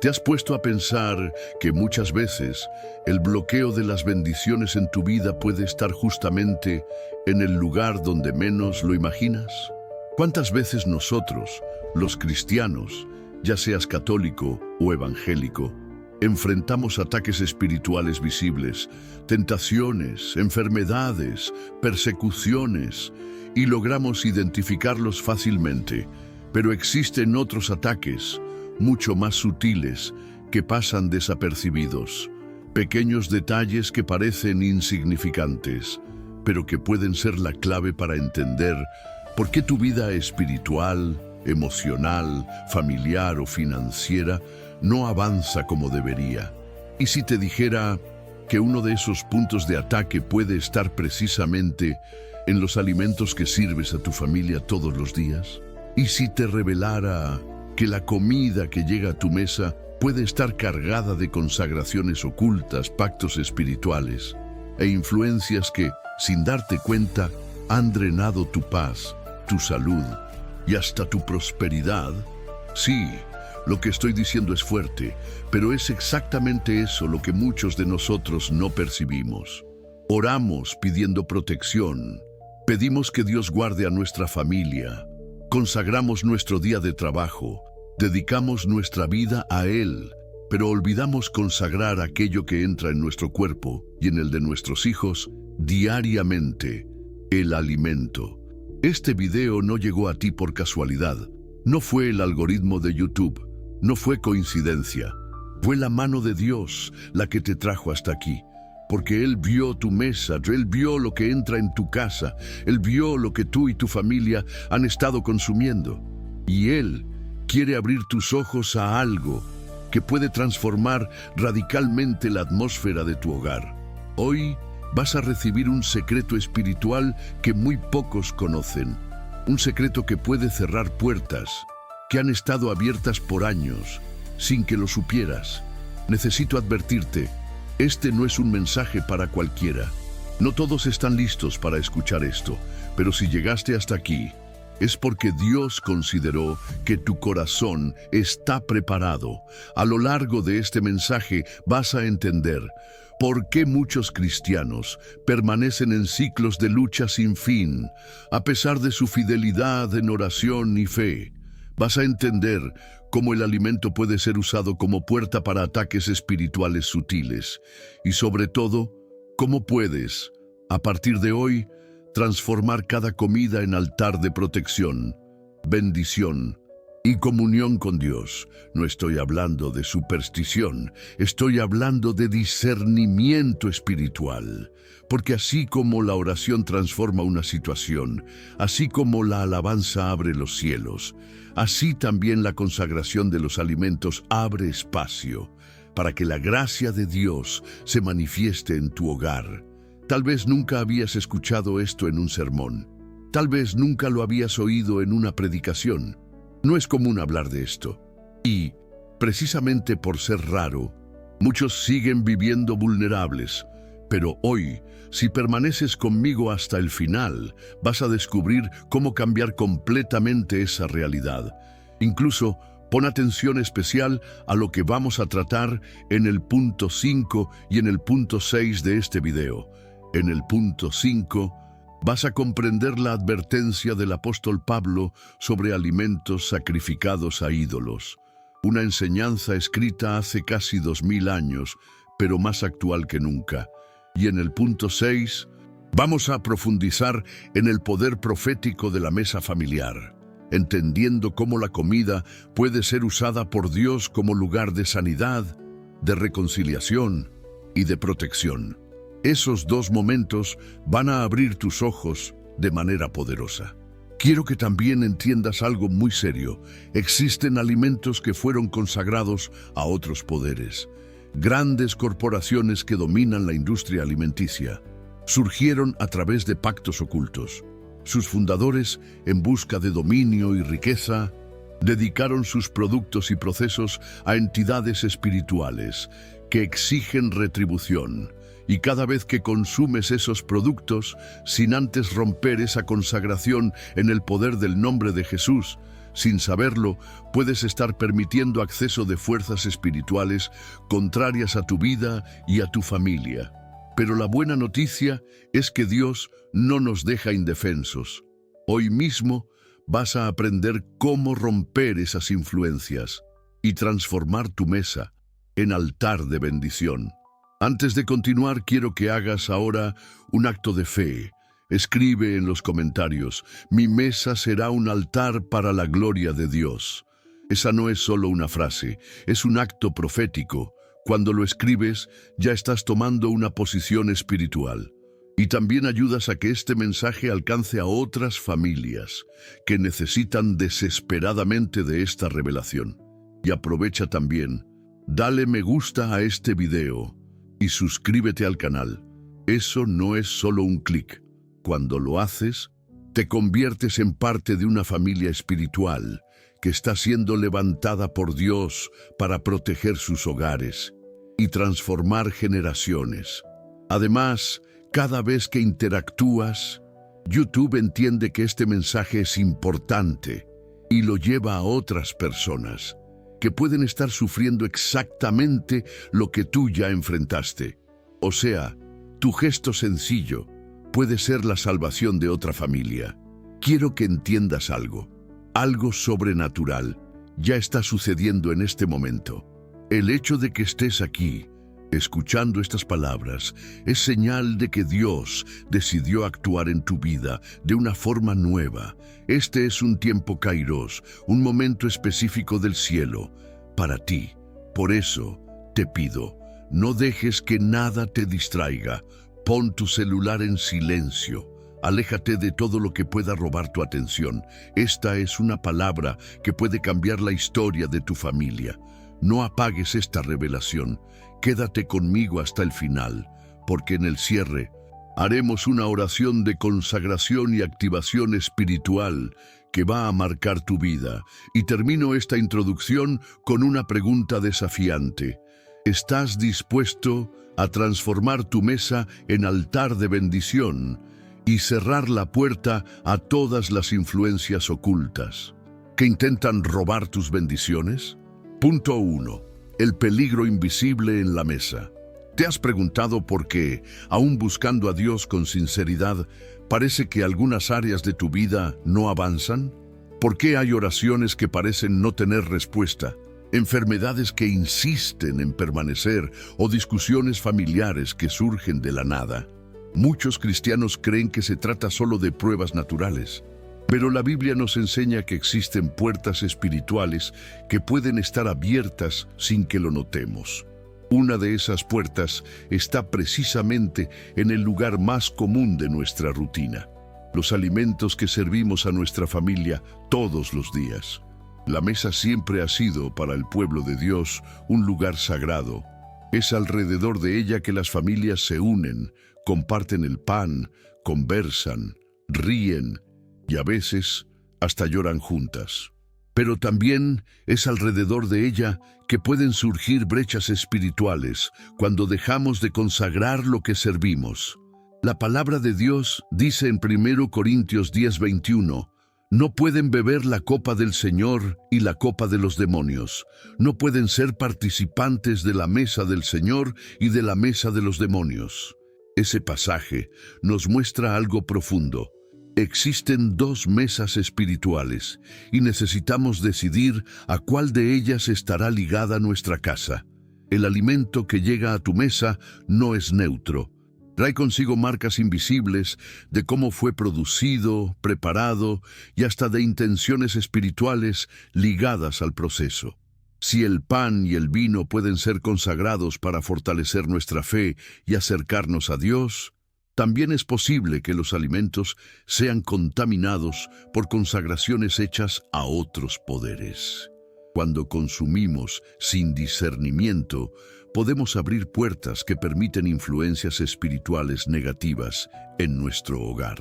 ¿Te has puesto a pensar que muchas veces el bloqueo de las bendiciones en tu vida puede estar justamente en el lugar donde menos lo imaginas? ¿Cuántas veces nosotros, los cristianos, ya seas católico o evangélico, enfrentamos ataques espirituales visibles, tentaciones, enfermedades, persecuciones, y logramos identificarlos fácilmente? Pero existen otros ataques, mucho más sutiles, que pasan desapercibidos. Pequeños detalles que parecen insignificantes, pero que pueden ser la clave para entender por qué tu vida espiritual, emocional, familiar o financiera no avanza como debería. ¿Y si te dijera que uno de esos puntos de ataque puede estar precisamente en los alimentos que sirves a tu familia todos los días? ¿Y si te revelara que la comida que llega a tu mesa puede estar cargada de consagraciones ocultas, pactos espirituales e influencias que, sin darte cuenta, han drenado tu paz, tu salud y hasta tu prosperidad? Sí, lo que estoy diciendo es fuerte, pero es exactamente eso lo que muchos de nosotros no percibimos. Oramos pidiendo protección, pedimos que Dios guarde a nuestra familia, consagramos nuestro día de trabajo, dedicamos nuestra vida a Él, pero olvidamos consagrar aquello que entra en nuestro cuerpo y en el de nuestros hijos diariamente: el alimento. Este video no llegó a ti por casualidad, no fue el algoritmo de YouTube, no fue coincidencia, fue la mano de Dios la que te trajo hasta aquí. Porque Él vio tu mesa, Él vio lo que entra en tu casa, Él vio lo que tú y tu familia han estado consumiendo. Y Él quiere abrir tus ojos a algo que puede transformar radicalmente la atmósfera de tu hogar. Hoy vas a recibir un secreto espiritual que muy pocos conocen. Un secreto que puede cerrar puertas que han estado abiertas por años, sin que lo supieras. Necesito advertirte. Este no es un mensaje para cualquiera. No todos están listos para escuchar esto, pero si llegaste hasta aquí, es porque Dios consideró que tu corazón está preparado. A lo largo de este mensaje vas a entender por qué muchos cristianos permanecen en ciclos de lucha sin fin, a pesar de su fidelidad en oración y fe. Vas a entender cómo el alimento puede ser usado como puerta para ataques espirituales sutiles y, sobre todo, cómo puedes, a partir de hoy, transformar cada comida en altar de protección, bendición y comunión con Dios. No estoy hablando de superstición, estoy hablando de discernimiento espiritual. Porque así como la oración transforma una situación, así como la alabanza abre los cielos, así también la consagración de los alimentos abre espacio para que la gracia de Dios se manifieste en tu hogar. Tal vez nunca habías escuchado esto en un sermón. Tal vez nunca lo habías oído en una predicación. No es común hablar de esto. Y, precisamente por ser raro, muchos siguen viviendo vulnerables. Pero hoy, si permaneces conmigo hasta el final, vas a descubrir cómo cambiar completamente esa realidad. Incluso, pon atención especial a lo que vamos a tratar en el punto 5 y en el punto 6 de este video. En el punto 5, vas a comprender la advertencia del apóstol Pablo sobre alimentos sacrificados a ídolos. Una enseñanza escrita hace casi 2000 años, pero más actual que nunca. Y en el punto 6, vamos a profundizar en el poder profético de la mesa familiar, entendiendo cómo la comida puede ser usada por Dios como lugar de sanidad, de reconciliación y de protección. Esos dos momentos van a abrir tus ojos de manera poderosa. Quiero que también entiendas algo muy serio. Existen alimentos que fueron consagrados a otros poderes. Grandes corporaciones que dominan la industria alimenticia surgieron a través de pactos ocultos. Sus fundadores, en busca de dominio y riqueza, dedicaron sus productos y procesos a entidades espirituales que exigen retribución. Y cada vez que consumes esos productos, sin antes romper esa consagración en el poder del nombre de Jesús, Sin saberlo, puedes estar permitiendo acceso de fuerzas espirituales contrarias a tu vida y a tu familia. Pero la buena noticia es que Dios no nos deja indefensos. Hoy mismo vas a aprender cómo romper esas influencias y transformar tu mesa en altar de bendición. Antes de continuar, quiero que hagas ahora un acto de fe. Escribe en los comentarios: mi mesa será un altar para la gloria de Dios. Esa no es solo una frase, es un acto profético. Cuando lo escribes, ya estás tomando una posición espiritual. Y también ayudas a que este mensaje alcance a otras familias que necesitan desesperadamente de esta revelación. Y aprovecha también, dale me gusta a este video y suscríbete al canal. Eso no es solo un clic. Cuando lo haces, te conviertes en parte de una familia espiritual que está siendo levantada por Dios para proteger sus hogares y transformar generaciones. Además, cada vez que interactúas, YouTube entiende que este mensaje es importante y lo lleva a otras personas que pueden estar sufriendo exactamente lo que tú ya enfrentaste. O sea, tu gesto sencillo puede ser la salvación de otra familia. Quiero que entiendas algo sobrenatural ya está sucediendo en este momento. El hecho de que estés aquí, escuchando estas palabras, es señal de que Dios decidió actuar en tu vida de una forma nueva. Este es un tiempo kairos, un momento específico del cielo para ti. Por eso te pido, no dejes que nada te distraiga. Pon tu celular en silencio. Aléjate de todo lo que pueda robar tu atención. Esta es una palabra que puede cambiar la historia de tu familia. No apagues esta revelación. Quédate conmigo hasta el final, porque en el cierre haremos una oración de consagración y activación espiritual que va a marcar tu vida. Y termino esta introducción con una pregunta desafiante. ¿Estás dispuesto a transformar tu mesa en altar de bendición y cerrar la puerta a todas las influencias ocultas que intentan robar tus bendiciones? Punto 1. El peligro invisible en la mesa. ¿Te has preguntado por qué, aún buscando a Dios con sinceridad, parece que algunas áreas de tu vida no avanzan? ¿Por qué hay oraciones que parecen no tener respuesta? Enfermedades que insisten en permanecer o discusiones familiares que surgen de la nada. Muchos cristianos creen que se trata solo de pruebas naturales, pero la Biblia nos enseña que existen puertas espirituales que pueden estar abiertas sin que lo notemos. Una de esas puertas está precisamente en el lugar más común de nuestra rutina: los alimentos que servimos a nuestra familia todos los días. La mesa siempre ha sido para el pueblo de Dios un lugar sagrado. Es alrededor de ella que las familias se unen, comparten el pan, conversan, ríen y a veces hasta lloran juntas. Pero también es alrededor de ella que pueden surgir brechas espirituales cuando dejamos de consagrar lo que servimos. La palabra de Dios dice en 1 Corintios 10:21, no pueden beber la copa del Señor y la copa de los demonios. No pueden ser participantes de la mesa del Señor y de la mesa de los demonios. Ese pasaje nos muestra algo profundo. Existen dos mesas espirituales y necesitamos decidir a cuál de ellas estará ligada nuestra casa. El alimento que llega a tu mesa no es neutro. Trae consigo marcas invisibles de cómo fue producido, preparado y hasta de intenciones espirituales ligadas al proceso. Si el pan y el vino pueden ser consagrados para fortalecer nuestra fe y acercarnos a Dios, también es posible que los alimentos sean contaminados por consagraciones hechas a otros poderes. Cuando consumimos sin discernimiento, podemos abrir puertas que permiten influencias espirituales negativas en nuestro hogar.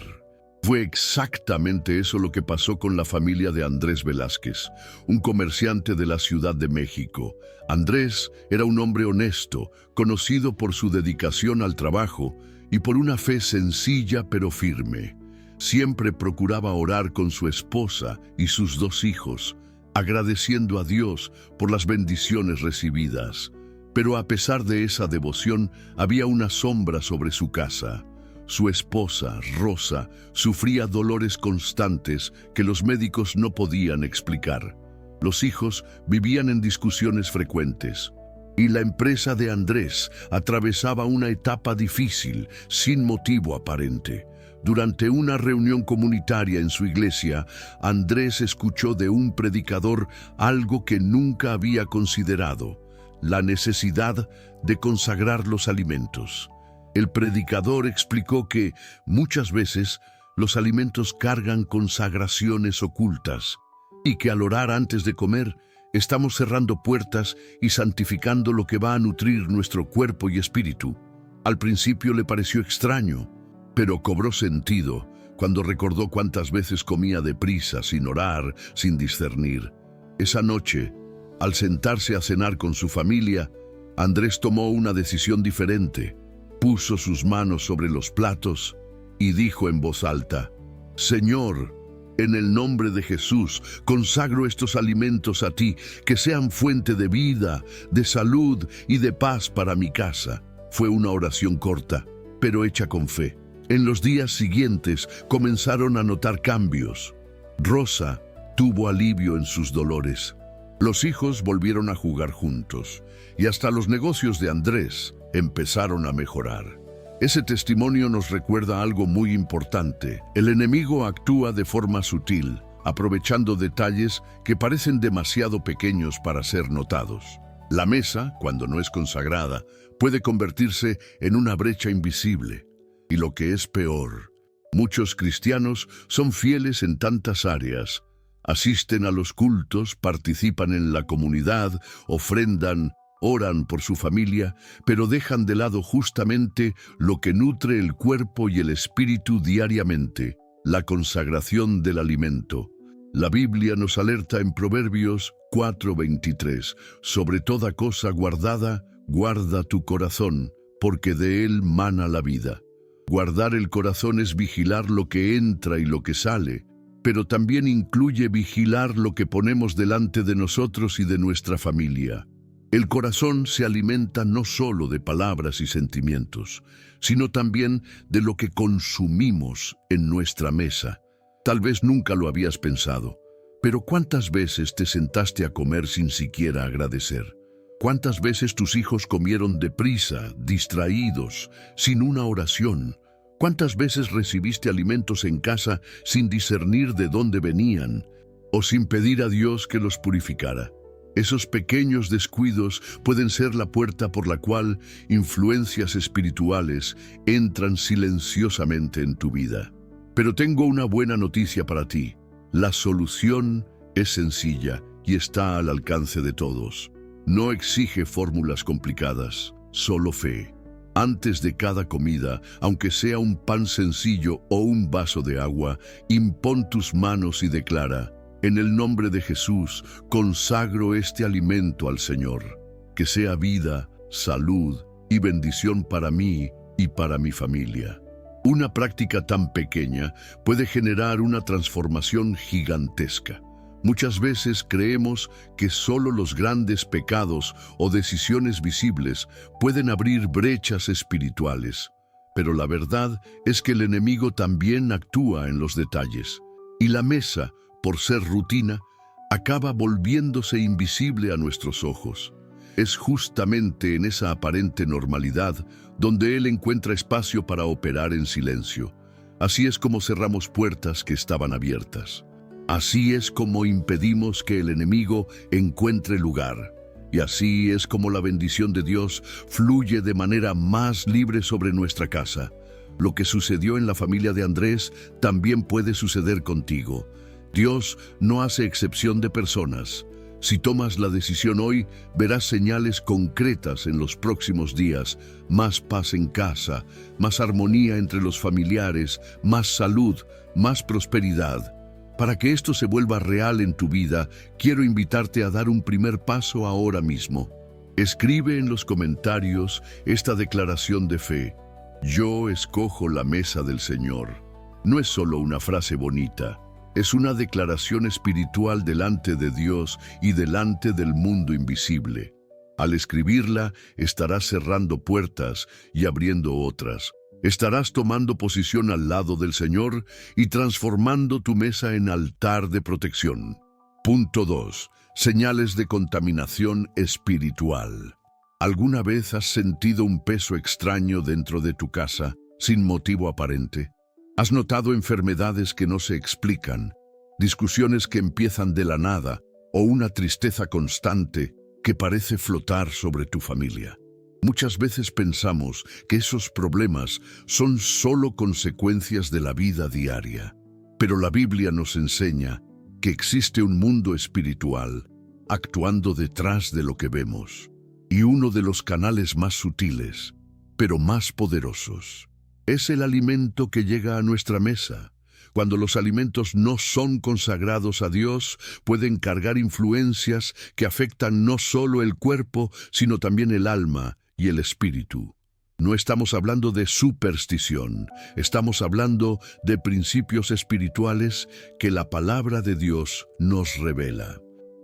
Fue exactamente eso lo que pasó con la familia de Andrés Velázquez, un comerciante de la Ciudad de México. Andrés era un hombre honesto, conocido por su dedicación al trabajo y por una fe sencilla pero firme. Siempre procuraba orar con su esposa y sus 2 hijos, agradeciendo a Dios por las bendiciones recibidas. Pero a pesar de esa devoción, había una sombra sobre su casa. Su esposa, Rosa, sufría dolores constantes que los médicos no podían explicar. Los hijos vivían en discusiones frecuentes. Y la empresa de Andrés atravesaba una etapa difícil, sin motivo aparente. Durante una reunión comunitaria en su iglesia, Andrés escuchó de un predicador algo que nunca había considerado: la necesidad de consagrar los alimentos. El predicador explicó que muchas veces los alimentos cargan consagraciones ocultas y que al orar antes de comer estamos cerrando puertas y santificando lo que va a nutrir nuestro cuerpo y espíritu. Al principio le pareció extraño, pero cobró sentido cuando recordó cuántas veces comía deprisa, sin orar, sin discernir. Esa noche, al sentarse a cenar con su familia, Andrés tomó una decisión diferente. Puso sus manos sobre los platos y dijo en voz alta: «Señor, en el nombre de Jesús, consagro estos alimentos a ti, que sean fuente de vida, de salud y de paz para mi casa». Fue una oración corta, pero hecha con fe. En los días siguientes comenzaron a notar cambios. Rosa tuvo alivio en sus dolores. Los hijos volvieron a jugar juntos y hasta los negocios de Andrés empezaron a mejorar. Ese testimonio nos recuerda algo muy importante. El enemigo actúa de forma sutil, aprovechando detalles que parecen demasiado pequeños para ser notados. La mesa, cuando no es consagrada, puede convertirse en una brecha invisible. Y lo que es peor, muchos cristianos son fieles en tantas áreas. Asisten a los cultos, participan en la comunidad, ofrendan, oran por su familia, pero dejan de lado justamente lo que nutre el cuerpo y el espíritu diariamente: la consagración del alimento. La Biblia nos alerta en Proverbios 4:23: «Sobre toda cosa guardada, guarda tu corazón, porque de él mana la vida». Guardar el corazón es vigilar lo que entra y lo que sale, pero también incluye vigilar lo que ponemos delante de nosotros y de nuestra familia. El corazón se alimenta no solo de palabras y sentimientos, sino también de lo que consumimos en nuestra mesa. Tal vez nunca lo habías pensado, pero ¿cuántas veces te sentaste a comer sin siquiera agradecer? ¿Cuántas veces tus hijos comieron deprisa, distraídos, sin una oración? ¿Cuántas veces recibiste alimentos en casa sin discernir de dónde venían o sin pedir a Dios que los purificara? Esos pequeños descuidos pueden ser la puerta por la cual influencias espirituales entran silenciosamente en tu vida. Pero tengo una buena noticia para ti. La solución es sencilla y está al alcance de todos. No exige fórmulas complicadas, solo fe. Antes de cada comida, aunque sea un pan sencillo o un vaso de agua, impón tus manos y declara: «En el nombre de Jesús, consagro este alimento al Señor. Que sea vida, salud y bendición para mí y para mi familia». Una práctica tan pequeña puede generar una transformación gigantesca. Muchas veces creemos que solo los grandes pecados o decisiones visibles pueden abrir brechas espirituales, pero la verdad es que el enemigo también actúa en los detalles, y la mesa, por ser rutina, acaba volviéndose invisible a nuestros ojos. Es justamente en esa aparente normalidad donde él encuentra espacio para operar en silencio. Así es como cerramos puertas que estaban abiertas. Así es como impedimos que el enemigo encuentre lugar. Y así es como la bendición de Dios fluye de manera más libre sobre nuestra casa. Lo que sucedió en la familia de Andrés también puede suceder contigo. Dios no hace excepción de personas. Si tomas la decisión hoy, verás señales concretas en los próximos días: más paz en casa, más armonía entre los familiares, más salud, más prosperidad. Para que esto se vuelva real en tu vida, quiero invitarte a dar un primer paso ahora mismo. Escribe en los comentarios esta declaración de fe: «Yo escojo la mesa del Señor». No es solo una frase bonita, es una declaración espiritual delante de Dios y delante del mundo invisible. Al escribirla, estarás cerrando puertas y abriendo otras. Estarás tomando posición al lado del Señor y transformando tu mesa en altar de protección. Punto 2. Señales de contaminación espiritual. ¿Alguna vez has sentido un peso extraño dentro de tu casa, sin motivo aparente? ¿Has notado enfermedades que no se explican, discusiones que empiezan de la nada o una tristeza constante que parece flotar sobre tu familia? Muchas veces pensamos que esos problemas son solo consecuencias de la vida diaria, pero la Biblia nos enseña que existe un mundo espiritual actuando detrás de lo que vemos, y uno de los canales más sutiles, pero más poderosos, es el alimento que llega a nuestra mesa. Cuando los alimentos no son consagrados a Dios, pueden cargar influencias que afectan no solo el cuerpo, sino también el alma y el espíritu. No estamos hablando de superstición, estamos hablando de principios espirituales que la palabra de Dios nos revela.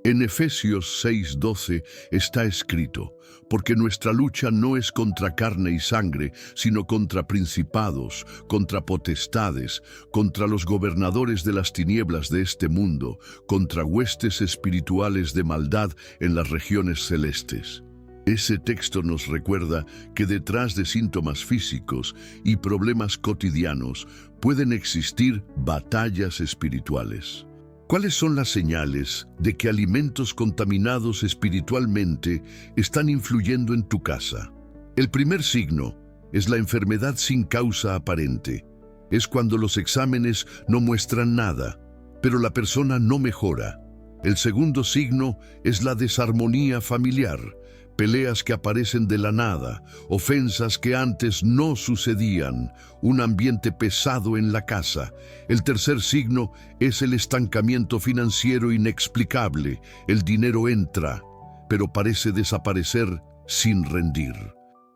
En Efesios 6:12 está escrito: porque nuestra lucha no es contra carne y sangre, sino contra principados, contra potestades, contra los gobernadores de las tinieblas de este mundo, contra huestes espirituales de maldad en las regiones celestes. Ese texto nos recuerda que detrás de síntomas físicos y problemas cotidianos pueden existir batallas espirituales. ¿Cuáles son las señales de que alimentos contaminados espiritualmente están influyendo en tu casa? El primer signo es la enfermedad sin causa aparente. Es cuando los exámenes no muestran nada, pero la persona no mejora. El segundo signo es la desarmonía familiar. Peleas que aparecen de la nada, ofensas que antes no sucedían, un ambiente pesado en la casa. El tercer signo es el estancamiento financiero inexplicable. El dinero entra, pero parece desaparecer sin rendir.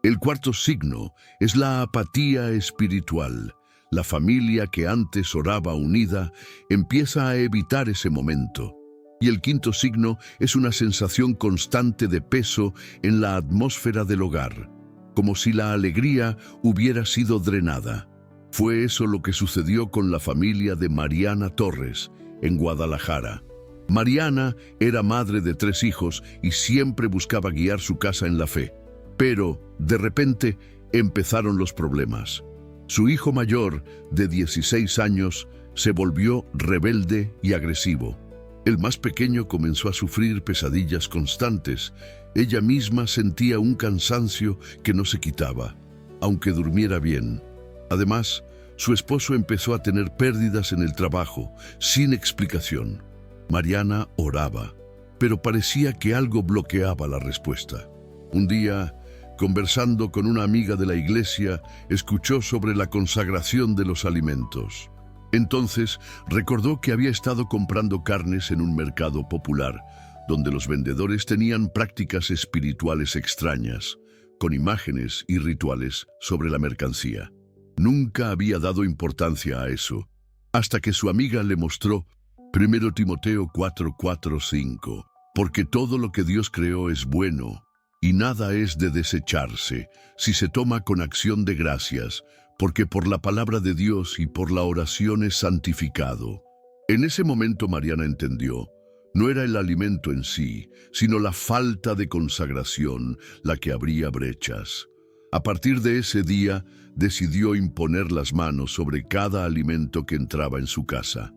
El cuarto signo es la apatía espiritual. La familia que antes oraba unida empieza a evitar ese momento. Y el quinto signo es una sensación constante de peso en la atmósfera del hogar, como si la alegría hubiera sido drenada. Fue eso lo que sucedió con la familia de Mariana Torres, en Guadalajara. Mariana era madre de 3 hijos y siempre buscaba guiar su casa en la fe. Pero, de repente, empezaron los problemas. Su hijo mayor, de 16 años, se volvió rebelde y agresivo. El más pequeño comenzó a sufrir pesadillas constantes. Ella misma sentía un cansancio que no se quitaba, aunque durmiera bien. Además, su esposo empezó a tener pérdidas en el trabajo, sin explicación. Mariana oraba, pero parecía que algo bloqueaba la respuesta. Un día, conversando con una amiga de la iglesia, escuchó sobre la consagración de los alimentos. Entonces recordó que había estado comprando carnes en un mercado popular, donde los vendedores tenían prácticas espirituales extrañas, con imágenes y rituales sobre la mercancía. Nunca había dado importancia a eso, hasta que su amiga le mostró 1 Timoteo 4:4-5, porque todo lo que Dios creó es bueno, y nada es de desecharse si se toma con acción de gracias, porque por la palabra de Dios y por la oración es santificado. En ese momento Mariana entendió, no era el alimento en sí, sino la falta de consagración la que abría brechas. A partir de ese día, decidió imponer las manos sobre cada alimento que entraba en su casa.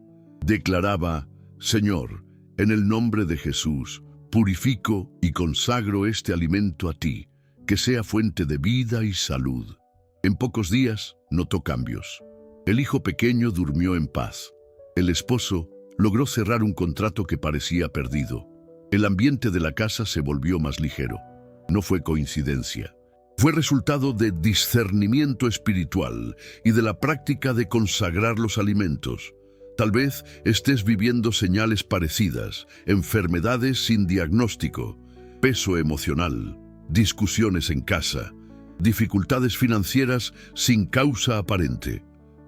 Declaraba: Señor, en el nombre de Jesús, purifico y consagro este alimento a ti, que sea fuente de vida y salud. En pocos días notó cambios. El hijo pequeño durmió en paz. El esposo logró cerrar un contrato que parecía perdido. El ambiente de la casa se volvió más ligero. No fue coincidencia. Fue resultado de discernimiento espiritual y de la práctica de consagrar los alimentos. Tal vez estés viviendo señales parecidas, enfermedades sin diagnóstico, peso emocional, discusiones en casa, dificultades financieras sin causa aparente.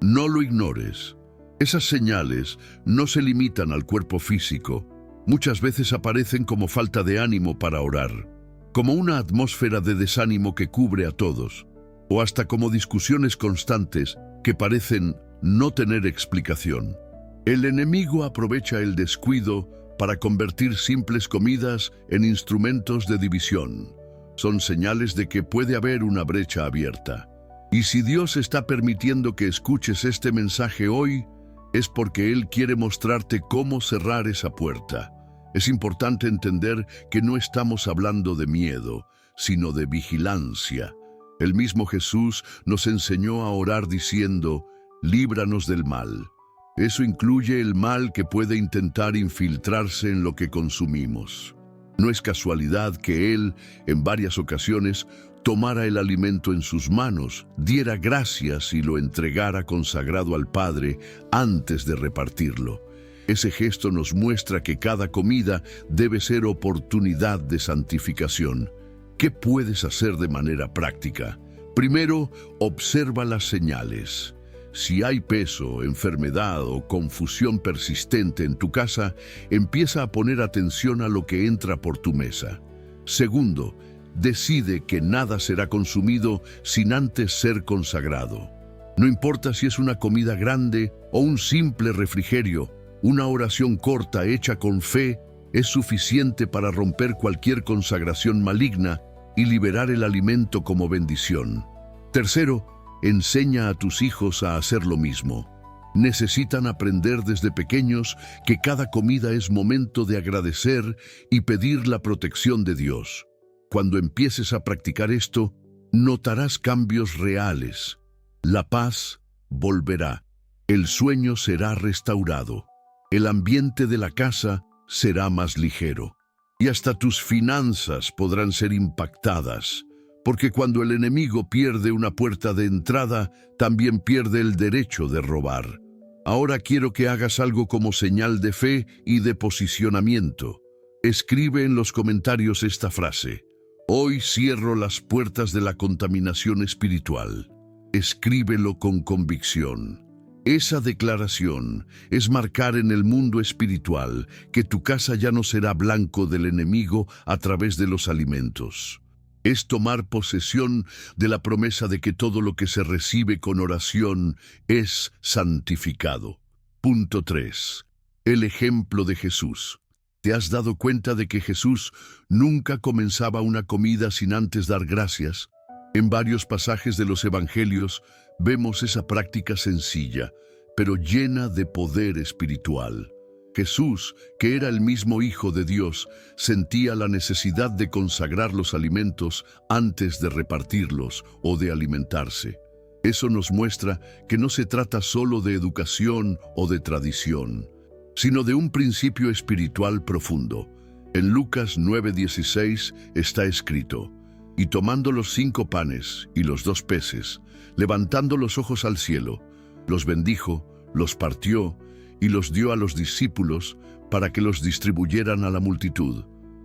No lo ignores. Esas señales no se limitan al cuerpo físico. Muchas veces aparecen como falta de ánimo para orar, como una atmósfera de desánimo que cubre a todos, o hasta como discusiones constantes que parecen no tener explicación. El enemigo aprovecha el descuido para convertir simples comidas en instrumentos de división. Son señales de que puede haber una brecha abierta. Y si Dios está permitiendo que escuches este mensaje hoy, es porque Él quiere mostrarte cómo cerrar esa puerta. Es importante entender que no estamos hablando de miedo, sino de vigilancia. El mismo Jesús nos enseñó a orar diciendo, líbranos del mal. Eso incluye el mal que puede intentar infiltrarse en lo que consumimos. No es casualidad que Él, en varias ocasiones, tomara el alimento en sus manos, diera gracias y lo entregara consagrado al Padre antes de repartirlo. Ese gesto nos muestra que cada comida debe ser oportunidad de santificación. ¿Qué puedes hacer de manera práctica? Primero, observa las señales. Si hay peso, enfermedad o confusión persistente en tu casa, empieza a poner atención a lo que entra por tu mesa. Segundo, decide que nada será consumido sin antes ser consagrado. No importa si es una comida grande o un simple refrigerio, una oración corta hecha con fe es suficiente para romper cualquier consagración maligna y liberar el alimento como bendición. Tercero, enseña a tus hijos a hacer lo mismo. Necesitan aprender desde pequeños que cada comida es momento de agradecer y pedir la protección de Dios. Cuando empieces a practicar esto, notarás cambios reales. La paz volverá, el sueño será restaurado, el ambiente de la casa será más ligero y hasta tus finanzas podrán ser impactadas, porque cuando el enemigo pierde una puerta de entrada, también pierde el derecho de robar. Ahora quiero que hagas algo como señal de fe y de posicionamiento. Escribe en los comentarios esta frase: hoy cierro las puertas de la contaminación espiritual. Escríbelo con convicción. Esa declaración es marcar en el mundo espiritual que tu casa ya no será blanco del enemigo a través de los alimentos. Es tomar posesión de la promesa de que todo lo que se recibe con oración es santificado. Punto 3. El ejemplo de Jesús. ¿Te has dado cuenta de que Jesús nunca comenzaba una comida sin antes dar gracias? En varios pasajes de los Evangelios vemos esa práctica sencilla, pero llena de poder espiritual. Jesús, que era el mismo Hijo de Dios, sentía la necesidad de consagrar los alimentos antes de repartirlos o de alimentarse. Eso nos muestra que no se trata solo de educación o de tradición, sino de un principio espiritual profundo. En Lucas 9:16 está escrito: y tomando los 5 panes y los 2 peces, levantando los ojos al cielo, los bendijo, los partió y los dio a los discípulos para que los distribuyeran a la multitud.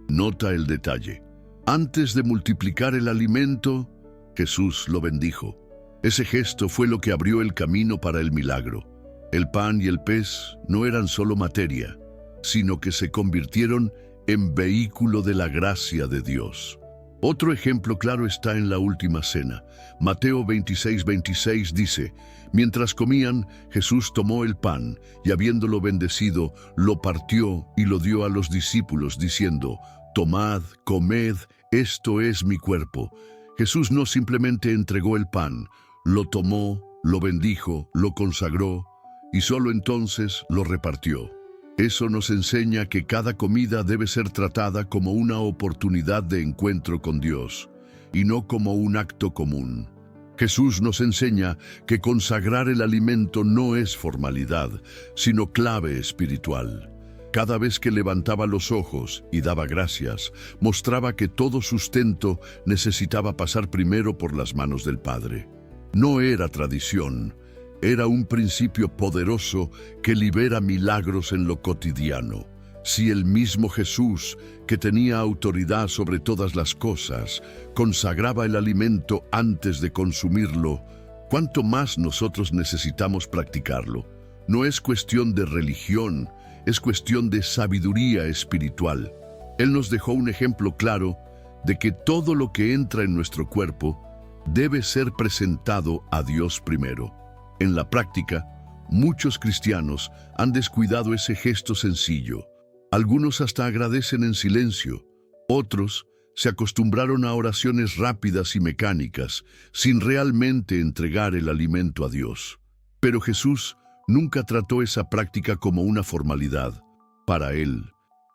Nota el detalle. Antes de multiplicar el alimento, Jesús lo bendijo. Ese gesto fue lo que abrió el camino para el milagro. El pan y el pez no eran solo materia, sino que se convirtieron en vehículo de la gracia de Dios. Otro ejemplo claro está en la última cena. Mateo 26:26 dice: mientras comían, Jesús tomó el pan y habiéndolo bendecido, lo partió y lo dio a los discípulos, diciendo: tomad, comed, esto es mi cuerpo. Jesús no simplemente entregó el pan, lo tomó, lo bendijo, lo consagró y solo entonces lo repartió. Eso nos enseña que cada comida debe ser tratada como una oportunidad de encuentro con Dios y no como un acto común. Jesús nos enseña que consagrar el alimento no es formalidad, sino clave espiritual. Cada vez que levantaba los ojos y daba gracias, mostraba que todo sustento necesitaba pasar primero por las manos del Padre. No era tradición. Era un principio poderoso que libera milagros en lo cotidiano. Si el mismo Jesús, que tenía autoridad sobre todas las cosas, consagraba el alimento antes de consumirlo, cuánto más nosotros necesitamos practicarlo. No es cuestión de religión, es cuestión de sabiduría espiritual. Él nos dejó un ejemplo claro de que todo lo que entra en nuestro cuerpo debe ser presentado a Dios primero. En la práctica, muchos cristianos han descuidado ese gesto sencillo. Algunos hasta agradecen en silencio, otros se acostumbraron a oraciones rápidas y mecánicas, sin realmente entregar el alimento a Dios. Pero Jesús nunca trató esa práctica como una formalidad. Para él,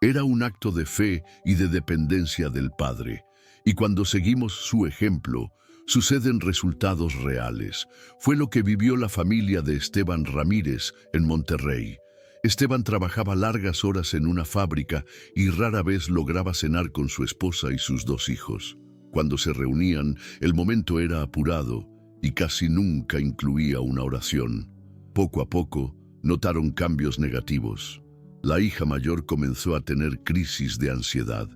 era un acto de fe y de dependencia del Padre. Y cuando seguimos su ejemplo, suceden resultados reales. Fue lo que vivió la familia de Esteban Ramírez en Monterrey. Esteban trabajaba largas horas en una fábrica y rara vez lograba cenar con su esposa y sus 2 hijos. Cuando se reunían, el momento era apurado y casi nunca incluía una oración. Poco a poco, notaron cambios negativos. La hija mayor comenzó a tener crisis de ansiedad.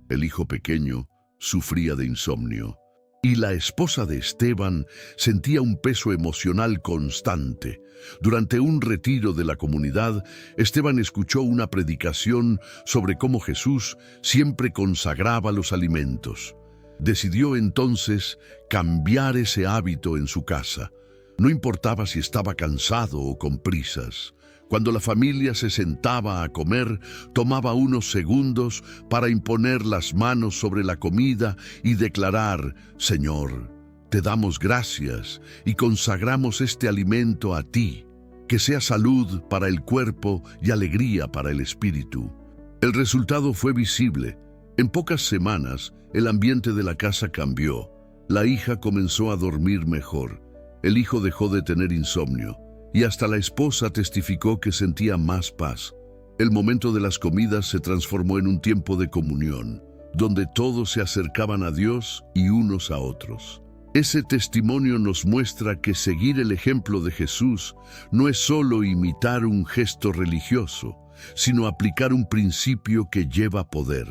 El hijo pequeño sufría de insomnio. Y la esposa de Esteban sentía un peso emocional constante. Durante un retiro de la comunidad, Esteban escuchó una predicación sobre cómo Jesús siempre consagraba los alimentos. Decidió entonces cambiar ese hábito en su casa. No importaba si estaba cansado o con prisas. Cuando la familia se sentaba a comer, tomaba unos segundos para imponer las manos sobre la comida y declarar: Señor, te damos gracias y consagramos este alimento a ti, que sea salud para el cuerpo y alegría para el espíritu. El resultado fue visible. En pocas semanas, el ambiente de la casa cambió. La hija comenzó a dormir mejor. El hijo dejó de tener insomnio. Y hasta la esposa testificó que sentía más paz. El momento de las comidas se transformó en un tiempo de comunión, donde todos se acercaban a Dios y unos a otros. Ese testimonio nos muestra que seguir el ejemplo de Jesús no es solo imitar un gesto religioso, sino aplicar un principio que lleva poder.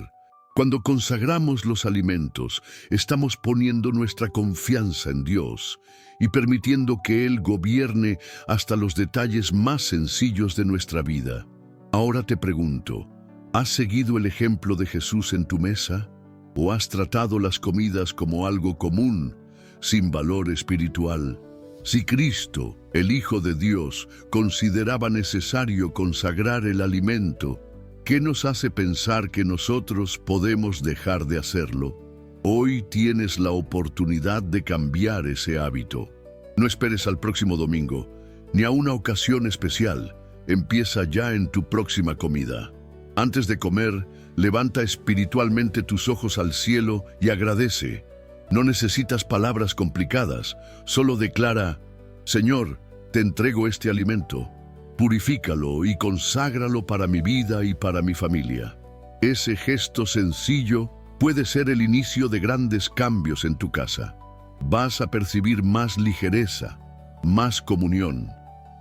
Cuando consagramos los alimentos, estamos poniendo nuestra confianza en Dios y permitiendo que Él gobierne hasta los detalles más sencillos de nuestra vida. Ahora te pregunto, ¿has seguido el ejemplo de Jesús en tu mesa? ¿O has tratado las comidas como algo común, sin valor espiritual? Si Cristo, el Hijo de Dios, consideraba necesario consagrar el alimento, ¿qué nos hace pensar que nosotros podemos dejar de hacerlo? Hoy tienes la oportunidad de cambiar ese hábito. No esperes al próximo domingo, ni a una ocasión especial. Empieza ya en tu próxima comida. Antes de comer, levanta espiritualmente tus ojos al cielo y agradece. No necesitas palabras complicadas, solo declara: Señor, te entrego este alimento. Purifícalo y conságralo para mi vida y para mi familia. Ese gesto sencillo puede ser el inicio de grandes cambios en tu casa. Vas a percibir más ligereza, más comunión,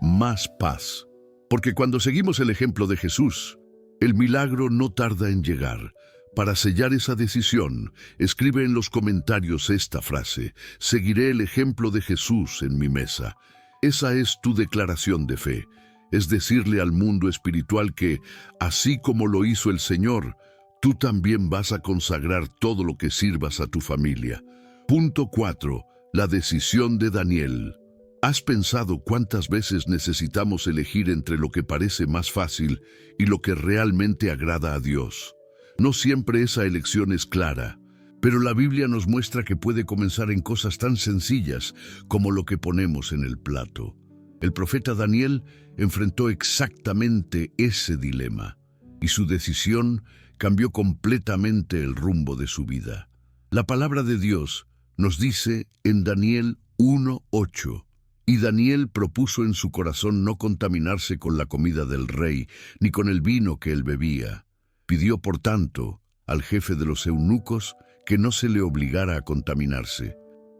más paz. Porque cuando seguimos el ejemplo de Jesús, el milagro no tarda en llegar. Para sellar esa decisión, escribe en los comentarios esta frase: seguiré el ejemplo de Jesús en mi mesa. Esa es tu declaración de fe. Es decirle al mundo espiritual que, así como lo hizo el Señor, tú también vas a consagrar todo lo que sirvas a tu familia. Punto 4. La decisión de Daniel. ¿Has pensado cuántas veces necesitamos elegir entre lo que parece más fácil y lo que realmente agrada a Dios? No siempre esa elección es clara, pero la Biblia nos muestra que puede comenzar en cosas tan sencillas como lo que ponemos en el plato. El profeta Daniel enfrentó exactamente ese dilema, y su decisión cambió completamente el rumbo de su vida. La palabra de Dios nos dice en Daniel 1:8, y Daniel propuso en su corazón no contaminarse con la comida del rey, ni con el vino que él bebía. Pidió, por tanto, al jefe de los eunucos que no se le obligara a contaminarse.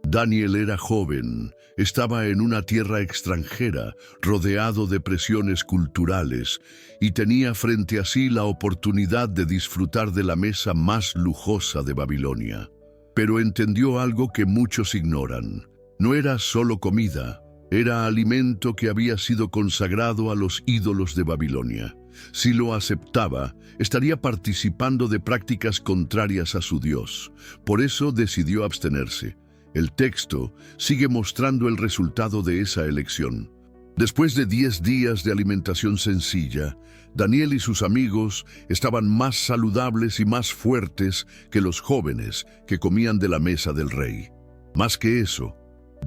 Daniel era joven, estaba en una tierra extranjera, rodeado de presiones culturales, y tenía frente a sí la oportunidad de disfrutar de la mesa más lujosa de Babilonia. Pero entendió algo que muchos ignoran. No era solo comida, Era alimento que había sido consagrado a los ídolos de Babilonia. Si lo aceptaba, estaría participando de prácticas contrarias a su Dios. Por eso decidió abstenerse. El texto sigue mostrando el resultado de esa elección. Después de 10 días de alimentación sencilla, Daniel y sus amigos estaban más saludables y más fuertes que los jóvenes que comían de la mesa del rey. Más que eso,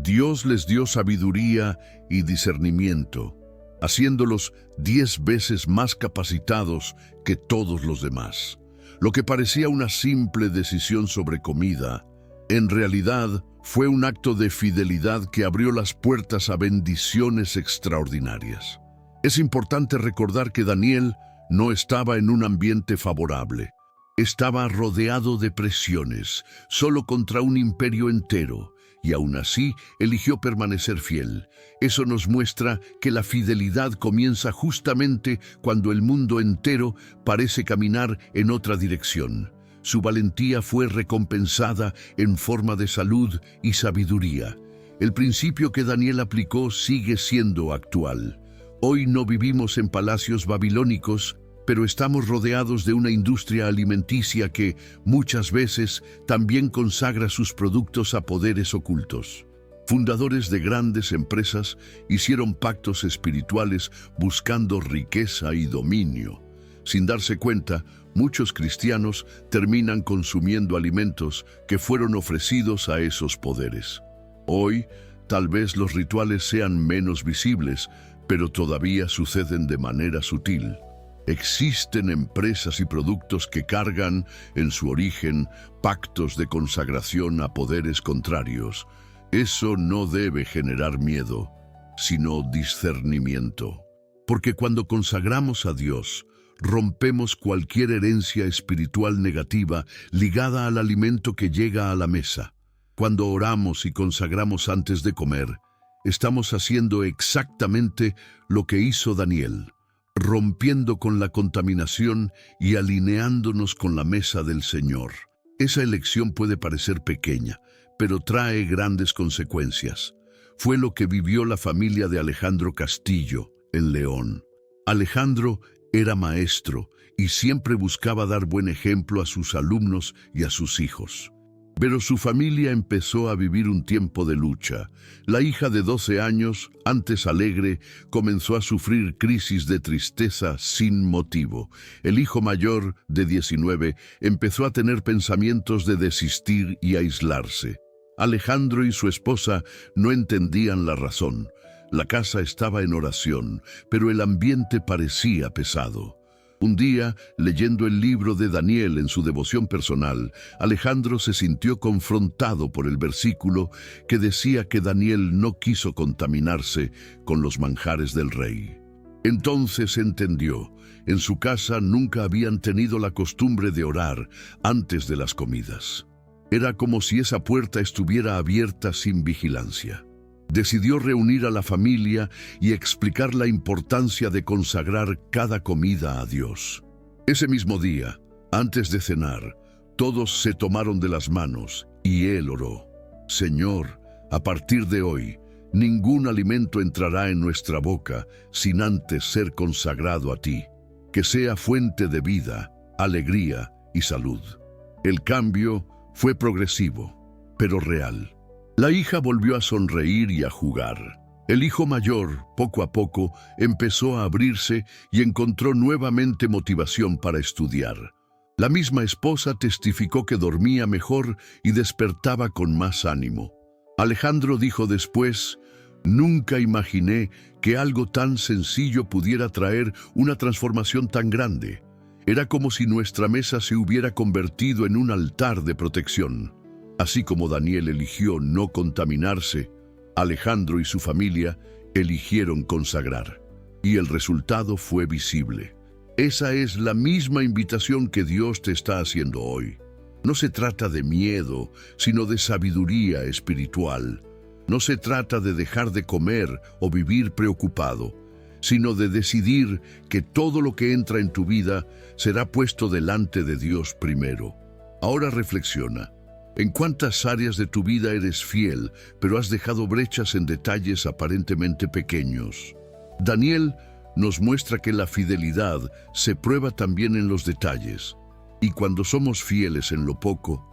Dios les dio sabiduría y discernimiento, haciéndolos 10 veces más capacitados que todos los demás. Lo que parecía una simple decisión sobre comida, en realidad fue un acto de fidelidad que abrió las puertas a bendiciones extraordinarias. Es importante recordar que Daniel no estaba en un ambiente favorable. Estaba rodeado de presiones, solo contra un imperio entero, y aún así eligió permanecer fiel. Eso nos muestra que la fidelidad comienza justamente cuando el mundo entero parece caminar en otra dirección. Su valentía fue recompensada en forma de salud y sabiduría. El principio que Daniel aplicó sigue siendo actual. Hoy no vivimos en palacios babilónicos, pero estamos rodeados de una industria alimenticia que, muchas veces, también consagra sus productos a poderes ocultos. Fundadores de grandes empresas hicieron pactos espirituales buscando riqueza y dominio. Sin darse cuenta, muchos cristianos terminan consumiendo alimentos que fueron ofrecidos a esos poderes. Hoy, tal vez los rituales sean menos visibles, pero todavía suceden de manera sutil. Existen empresas y productos que cargan en su origen pactos de consagración a poderes contrarios. Eso no debe generar miedo, sino discernimiento. Porque cuando consagramos a Dios, rompemos cualquier herencia espiritual negativa ligada al alimento que llega a la mesa. Cuando oramos y consagramos antes de comer, estamos haciendo exactamente lo que hizo Daniel, rompiendo con la contaminación y alineándonos con la mesa del Señor. Esa elección puede parecer pequeña, pero trae grandes consecuencias. Fue lo que vivió la familia de Alejandro Castillo, en León. Alejandro era maestro y siempre buscaba dar buen ejemplo a sus alumnos y a sus hijos. Pero su familia empezó a vivir un tiempo de lucha. La hija de 12 años, antes alegre, comenzó a sufrir crisis de tristeza sin motivo. El hijo mayor, de 19, empezó a tener pensamientos de desistir y aislarse. Alejandro y su esposa no entendían la razón. La casa estaba en oración, pero el ambiente parecía pesado. Un día, leyendo el libro de Daniel en su devoción personal, Alejandro se sintió confrontado por el versículo que decía que Daniel no quiso contaminarse con los manjares del rey. Entonces entendió, en su casa nunca habían tenido la costumbre de orar antes de las comidas. Era como si esa puerta estuviera abierta sin vigilancia. Decidió reunir a la familia y explicar la importancia de consagrar cada comida a Dios. Ese mismo día, antes de cenar, todos se tomaron de las manos y él oró: Señor, a partir de hoy, ningún alimento entrará en nuestra boca sin antes ser consagrado a ti, que sea fuente de vida, alegría y salud. El cambio fue progresivo, pero real. La hija volvió a sonreír y a jugar. El hijo mayor, poco a poco, empezó a abrirse y encontró nuevamente motivación para estudiar. La misma esposa testificó que dormía mejor y despertaba con más ánimo. Alejandro dijo después: nunca imaginé que algo tan sencillo pudiera traer una transformación tan grande. Era como si nuestra mesa se hubiera convertido en un altar de protección. Así como Daniel eligió no contaminarse, Alejandro y su familia eligieron consagrar. Y el resultado fue visible. Esa es la misma invitación que Dios te está haciendo hoy. No se trata de miedo, sino de sabiduría espiritual. No se trata de dejar de comer o vivir preocupado, sino de decidir que todo lo que entra en tu vida será puesto delante de Dios primero. Ahora reflexiona. ¿En cuántas áreas de tu vida eres fiel, pero has dejado brechas en detalles aparentemente pequeños? Daniel nos muestra que la fidelidad se prueba también en los detalles. Y cuando somos fieles en lo poco,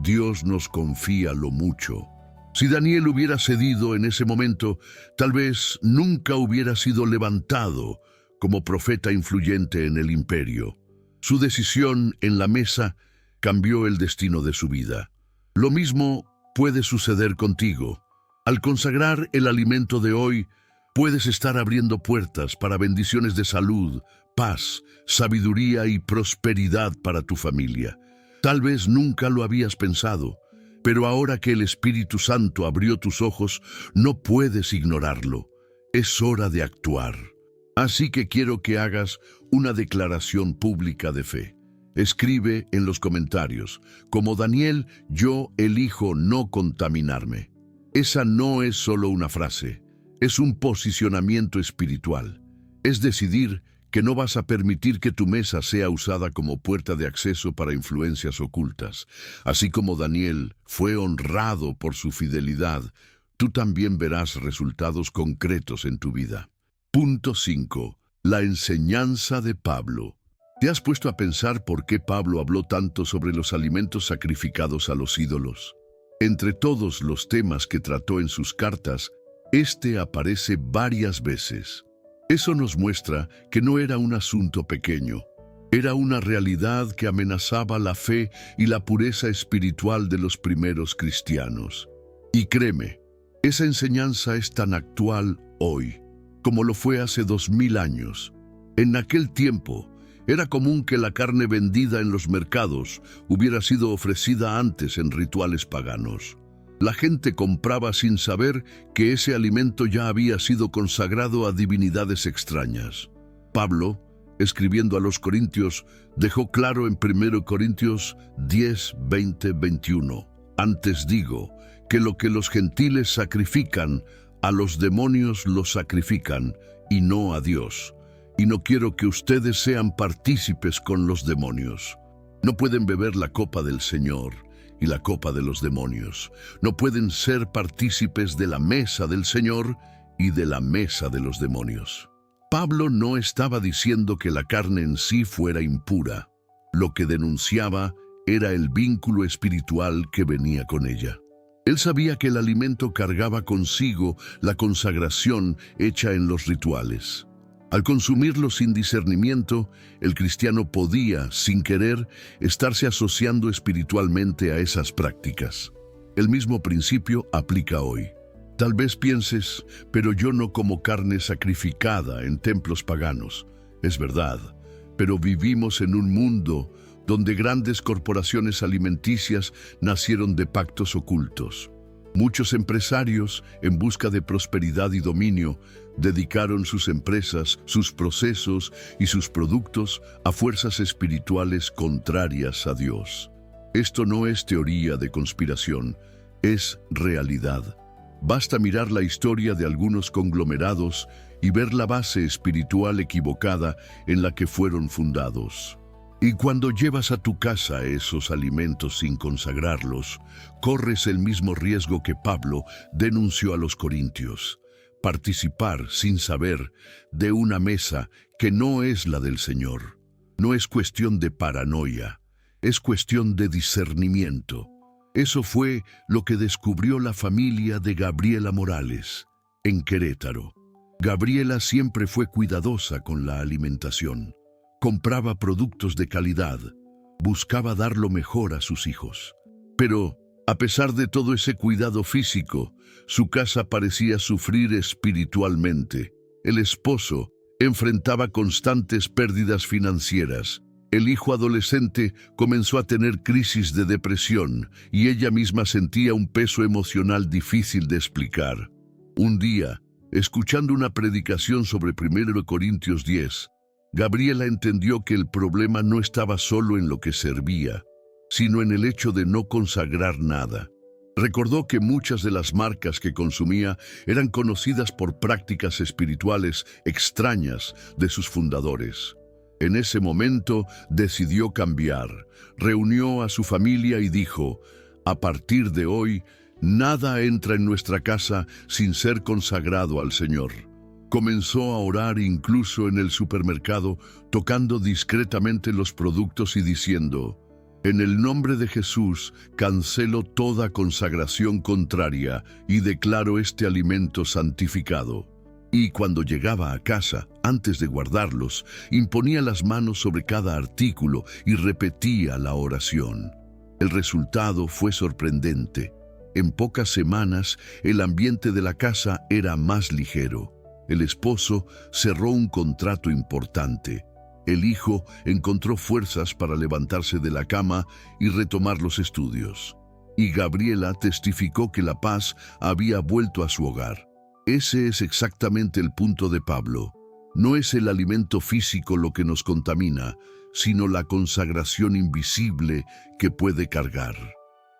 Dios nos confía lo mucho. Si Daniel hubiera cedido en ese momento, tal vez nunca hubiera sido levantado como profeta influyente en el imperio. Su decisión en la mesa cambió el destino de su vida. Lo mismo puede suceder contigo. Al consagrar el alimento de hoy, puedes estar abriendo puertas para bendiciones de salud, paz, sabiduría y prosperidad para tu familia. Tal vez nunca lo habías pensado, pero ahora que el Espíritu Santo abrió tus ojos, no puedes ignorarlo. Es hora de actuar. Así que quiero que hagas una declaración pública de fe. Escribe en los comentarios: como Daniel, yo elijo no contaminarme. Esa no es solo una frase, es un posicionamiento espiritual. Es decidir que no vas a permitir que tu mesa sea usada como puerta de acceso para influencias ocultas. Así como Daniel fue honrado por su fidelidad, tú también verás resultados concretos en tu vida. Punto 5. La enseñanza de Pablo. ¿Te has puesto a pensar por qué Pablo habló tanto sobre los alimentos sacrificados a los ídolos? Entre todos los temas que trató en sus cartas, este aparece varias veces. Eso nos muestra que no era un asunto pequeño. Era una realidad que amenazaba la fe y la pureza espiritual de los primeros cristianos. Y créeme, esa enseñanza es tan actual hoy como lo fue hace 2000 años. En aquel tiempo, era común que la carne vendida en los mercados hubiera sido ofrecida antes en rituales paganos. La gente compraba sin saber que ese alimento ya había sido consagrado a divinidades extrañas. Pablo, escribiendo a los Corintios, dejó claro en 1 Corintios 10, 20, 21. Antes digo que lo que los gentiles sacrifican, a los demonios los sacrifican, y no a Dios. Y no quiero que ustedes sean partícipes con los demonios. No pueden beber la copa del Señor y la copa de los demonios. No pueden ser partícipes de la mesa del Señor y de la mesa de los demonios. Pablo no estaba diciendo que la carne en sí fuera impura. Lo que denunciaba era el vínculo espiritual que venía con ella. Él sabía que el alimento cargaba consigo la consagración hecha en los rituales. Al consumirlo sin discernimiento, el cristiano podía, sin querer, estarse asociando espiritualmente a esas prácticas. El mismo principio aplica hoy. Tal vez pienses, pero yo no como carne sacrificada en templos paganos. Es verdad, pero vivimos en un mundo donde grandes corporaciones alimenticias nacieron de pactos ocultos. Muchos empresarios, en busca de prosperidad y dominio, dedicaron sus empresas, sus procesos y sus productos a fuerzas espirituales contrarias a Dios. Esto no es teoría de conspiración, es realidad. Basta mirar la historia de algunos conglomerados y ver la base espiritual equivocada en la que fueron fundados. Y cuando llevas a tu casa esos alimentos sin consagrarlos, corres el mismo riesgo que Pablo denunció a los corintios: participar sin saber de una mesa que no es la del Señor. No es cuestión de paranoia, es cuestión de discernimiento. Eso fue lo que descubrió la familia de Gabriela Morales, en Querétaro. Gabriela siempre fue cuidadosa con la alimentación. Compraba productos de calidad, buscaba dar lo mejor a sus hijos. Pero, a pesar de todo ese cuidado físico, su casa parecía sufrir espiritualmente. El esposo enfrentaba constantes pérdidas financieras. El hijo adolescente comenzó a tener crisis de depresión y ella misma sentía un peso emocional difícil de explicar. Un día, escuchando una predicación sobre 1 Corintios 10, Gabriela entendió que el problema no estaba solo en lo que servía, sino en el hecho de no consagrar nada. Recordó que muchas de las marcas que consumía eran conocidas por prácticas espirituales extrañas de sus fundadores. En ese momento decidió cambiar. Reunió a su familia y dijo: A partir de hoy, nada entra en nuestra casa sin ser consagrado al Señor. Comenzó a orar incluso en el supermercado, tocando discretamente los productos y diciendo: en el nombre de Jesús, cancelo toda consagración contraria y declaro este alimento santificado. Y cuando llegaba a casa, antes de guardarlos, imponía las manos sobre cada artículo y repetía la oración. El resultado fue sorprendente. En pocas semanas, el ambiente de la casa era más ligero. El esposo cerró un contrato importante. El hijo encontró fuerzas para levantarse de la cama y retomar los estudios. Y Gabriela testificó que la paz había vuelto a su hogar. Ese es exactamente el punto de Pablo. No es el alimento físico lo que nos contamina, sino la consagración invisible que puede cargar.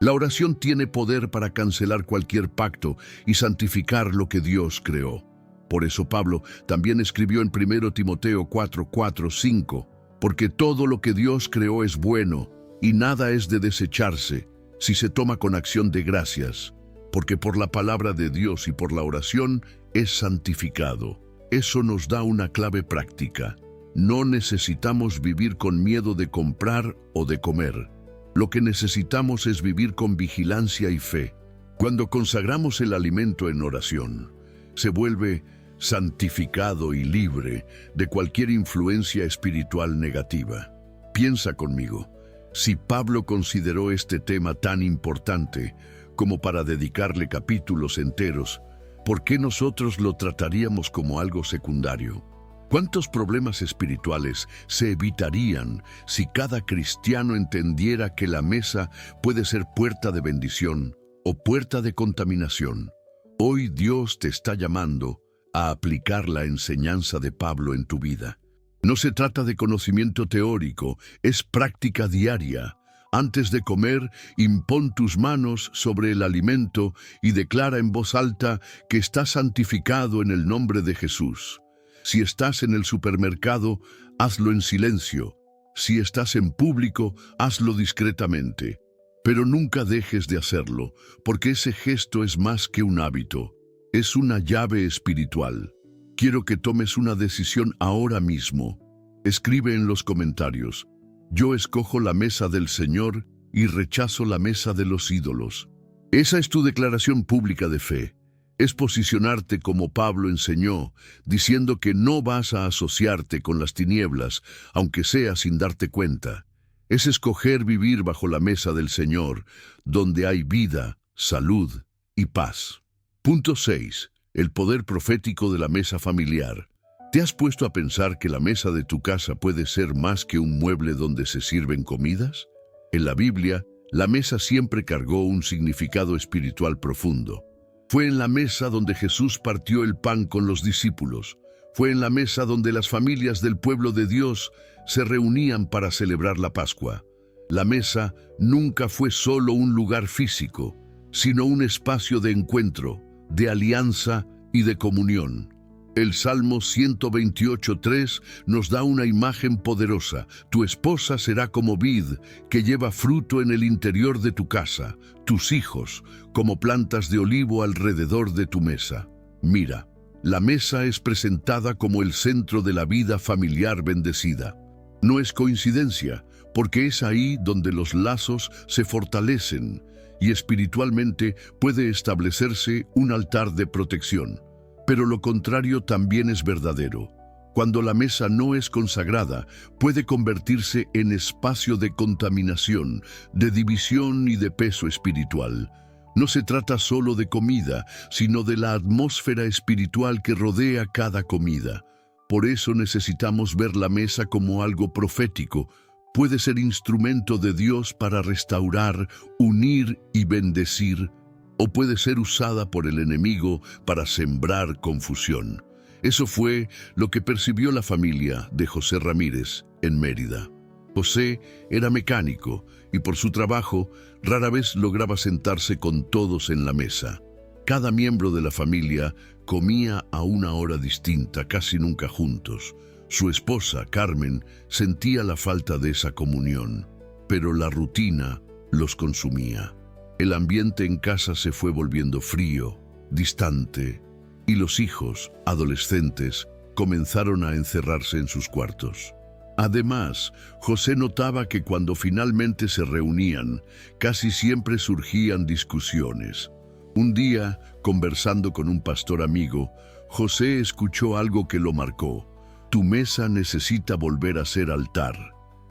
La oración tiene poder para cancelar cualquier pacto y santificar lo que Dios creó. Por eso Pablo también escribió en 1 Timoteo 4:5, porque todo lo que Dios creó es bueno, y nada es de desecharse, si se toma con acción de gracias, porque por la palabra de Dios y por la oración es santificado. Eso nos da una clave práctica. No necesitamos vivir con miedo de comprar o de comer. Lo que necesitamos es vivir con vigilancia y fe. Cuando consagramos el alimento en oración, se vuelve santificado y libre de cualquier influencia espiritual negativa. Piensa conmigo, si Pablo consideró este tema tan importante como para dedicarle capítulos enteros, ¿por qué nosotros lo trataríamos como algo secundario? ¿Cuántos problemas espirituales se evitarían si cada cristiano entendiera que la mesa puede ser puerta de bendición o puerta de contaminación? Hoy Dios te está llamando a aplicar la enseñanza de Pablo en tu vida. No se trata de conocimiento teórico, es práctica diaria. Antes de comer, impón tus manos sobre el alimento y declara en voz alta que está santificado en el nombre de Jesús. Si estás en el supermercado, hazlo en silencio. Si estás en público, hazlo discretamente. Pero nunca dejes de hacerlo, porque ese gesto es más que un hábito. Es una llave espiritual. Quiero que tomes una decisión ahora mismo. Escribe en los comentarios: yo escojo la mesa del Señor y rechazo la mesa de los ídolos. Esa es tu declaración pública de fe. Es posicionarte como Pablo enseñó, diciendo que no vas a asociarte con las tinieblas, aunque sea sin darte cuenta. Es escoger vivir bajo la mesa del Señor, donde hay vida, salud y paz. Punto 6. El poder profético de la mesa familiar. ¿Te has puesto a pensar que la mesa de tu casa puede ser más que un mueble donde se sirven comidas? En la Biblia, la mesa siempre cargó un significado espiritual profundo. Fue en la mesa donde Jesús partió el pan con los discípulos. Fue en la mesa donde las familias del pueblo de Dios se reunían para celebrar la Pascua. La mesa nunca fue solo un lugar físico, sino un espacio de encuentro, de alianza y de comunión. El Salmo 128:3 nos da una imagen poderosa. Tu esposa será como vid que lleva fruto en el interior de tu casa, tus hijos como plantas de olivo alrededor de tu mesa. Mira, la mesa es presentada como el centro de la vida familiar bendecida. No es coincidencia, porque es ahí donde los lazos se fortalecen y espiritualmente puede establecerse un altar de protección. Pero lo contrario también es verdadero. Cuando la mesa no es consagrada, puede convertirse en espacio de contaminación, de división y de peso espiritual. No se trata solo de comida, sino de la atmósfera espiritual que rodea cada comida. Por eso necesitamos ver la mesa como algo profético. Puede ser instrumento de Dios para restaurar, unir y bendecir, o puede ser usada por el enemigo para sembrar confusión. Eso fue lo que percibió la familia de José Ramírez en Mérida. José era mecánico y por su trabajo rara vez lograba sentarse con todos en la mesa. Cada miembro de la familia comía a una hora distinta, casi nunca juntos. Su esposa, Carmen, sentía la falta de esa comunión, pero la rutina los consumía. El ambiente en casa se fue volviendo frío, distante, y los hijos, adolescentes, comenzaron a encerrarse en sus cuartos. Además, José notaba que cuando finalmente se reunían, casi siempre surgían discusiones. Un día, conversando con un pastor amigo, José escuchó algo que lo marcó. Tu mesa necesita volver a ser altar.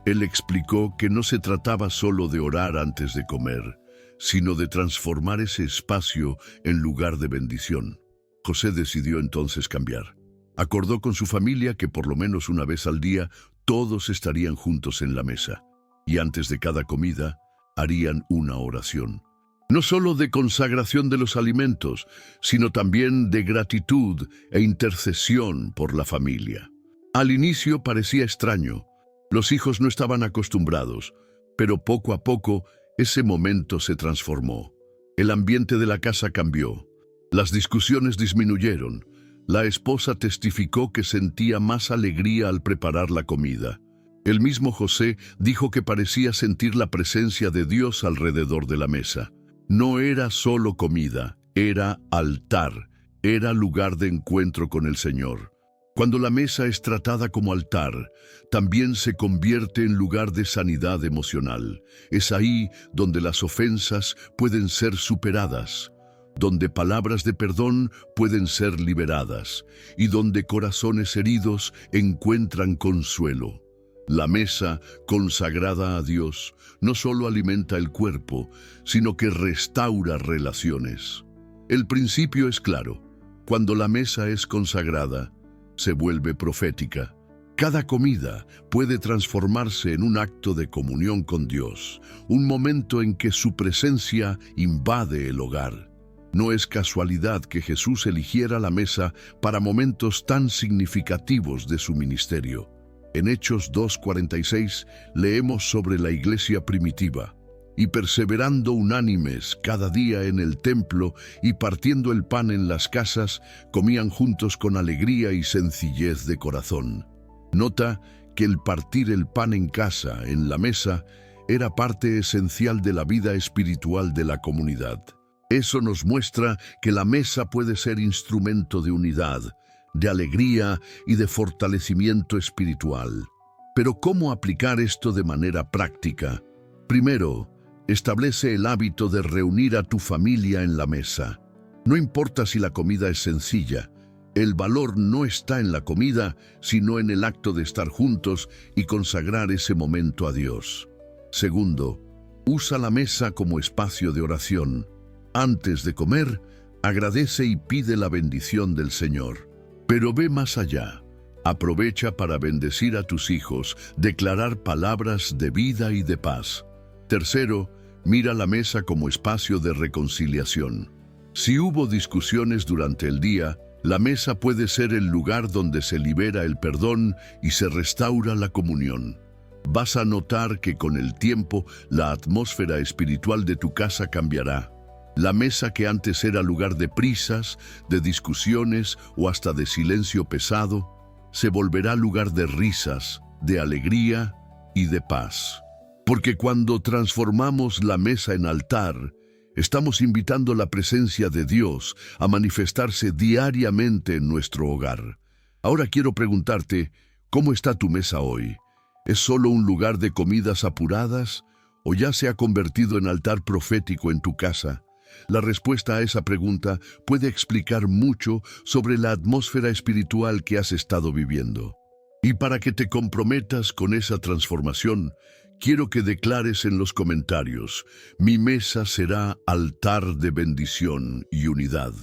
Él explicó que no se trataba solo de orar antes de comer, sino de transformar ese espacio en lugar de bendición. José decidió entonces cambiar. Acordó con su familia que por lo menos una vez al día todos estarían juntos en la mesa, y antes de cada comida harían una oración. No solo de consagración de los alimentos, sino también de gratitud e intercesión por la familia. Al inicio parecía extraño. Los hijos no estaban acostumbrados, pero poco a poco ese momento se transformó. El ambiente de la casa cambió. Las discusiones disminuyeron. La esposa testificó que sentía más alegría al preparar la comida. El mismo José dijo que parecía sentir la presencia de Dios alrededor de la mesa. No era solo comida, era altar, era lugar de encuentro con el Señor. Cuando la mesa es tratada como altar, también se convierte en lugar de sanidad emocional. Es ahí donde las ofensas pueden ser superadas, donde palabras de perdón pueden ser liberadas y donde corazones heridos encuentran consuelo. La mesa consagrada a Dios no solo alimenta el cuerpo, sino que restaura relaciones. El principio es claro. Cuando la mesa es consagrada, se vuelve profética. Cada comida puede transformarse en un acto de comunión con Dios, un momento en que su presencia invade el hogar. No es casualidad que Jesús eligiera la mesa para momentos tan significativos de su ministerio. En Hechos 2:46 leemos sobre la iglesia primitiva. Y perseverando unánimes cada día en el templo y partiendo el pan en las casas, comían juntos con alegría y sencillez de corazón. Nota que el partir el pan en casa, en la mesa, era parte esencial de la vida espiritual de la comunidad. Eso nos muestra que la mesa puede ser instrumento de unidad, de alegría y de fortalecimiento espiritual. Pero ¿cómo aplicar esto de manera práctica? Primero, establece el hábito de reunir a tu familia en la mesa. No importa si la comida es sencilla, el valor no está en la comida, sino en el acto de estar juntos y consagrar ese momento a Dios. Segundo, usa la mesa como espacio de oración. Antes de comer, agradece y pide la bendición del Señor. Pero ve más allá. Aprovecha para bendecir a tus hijos, declarar palabras de vida y de paz. Tercero, mira la mesa como espacio de reconciliación. Si hubo discusiones durante el día, la mesa puede ser el lugar donde se libera el perdón y se restaura la comunión. Vas a notar que con el tiempo la atmósfera espiritual de tu casa cambiará. La mesa que antes era lugar de prisas, de discusiones o hasta de silencio pesado, se volverá lugar de risas, de alegría y de paz. Porque cuando transformamos la mesa en altar, estamos invitando la presencia de Dios a manifestarse diariamente en nuestro hogar. Ahora quiero preguntarte, ¿cómo está tu mesa hoy? ¿Es solo un lugar de comidas apuradas o ya se ha convertido en altar profético en tu casa? La respuesta a esa pregunta puede explicar mucho sobre la atmósfera espiritual que has estado viviendo. Y para que te comprometas con esa transformación, quiero que declares en los comentarios: mi mesa será altar de bendición y unidad.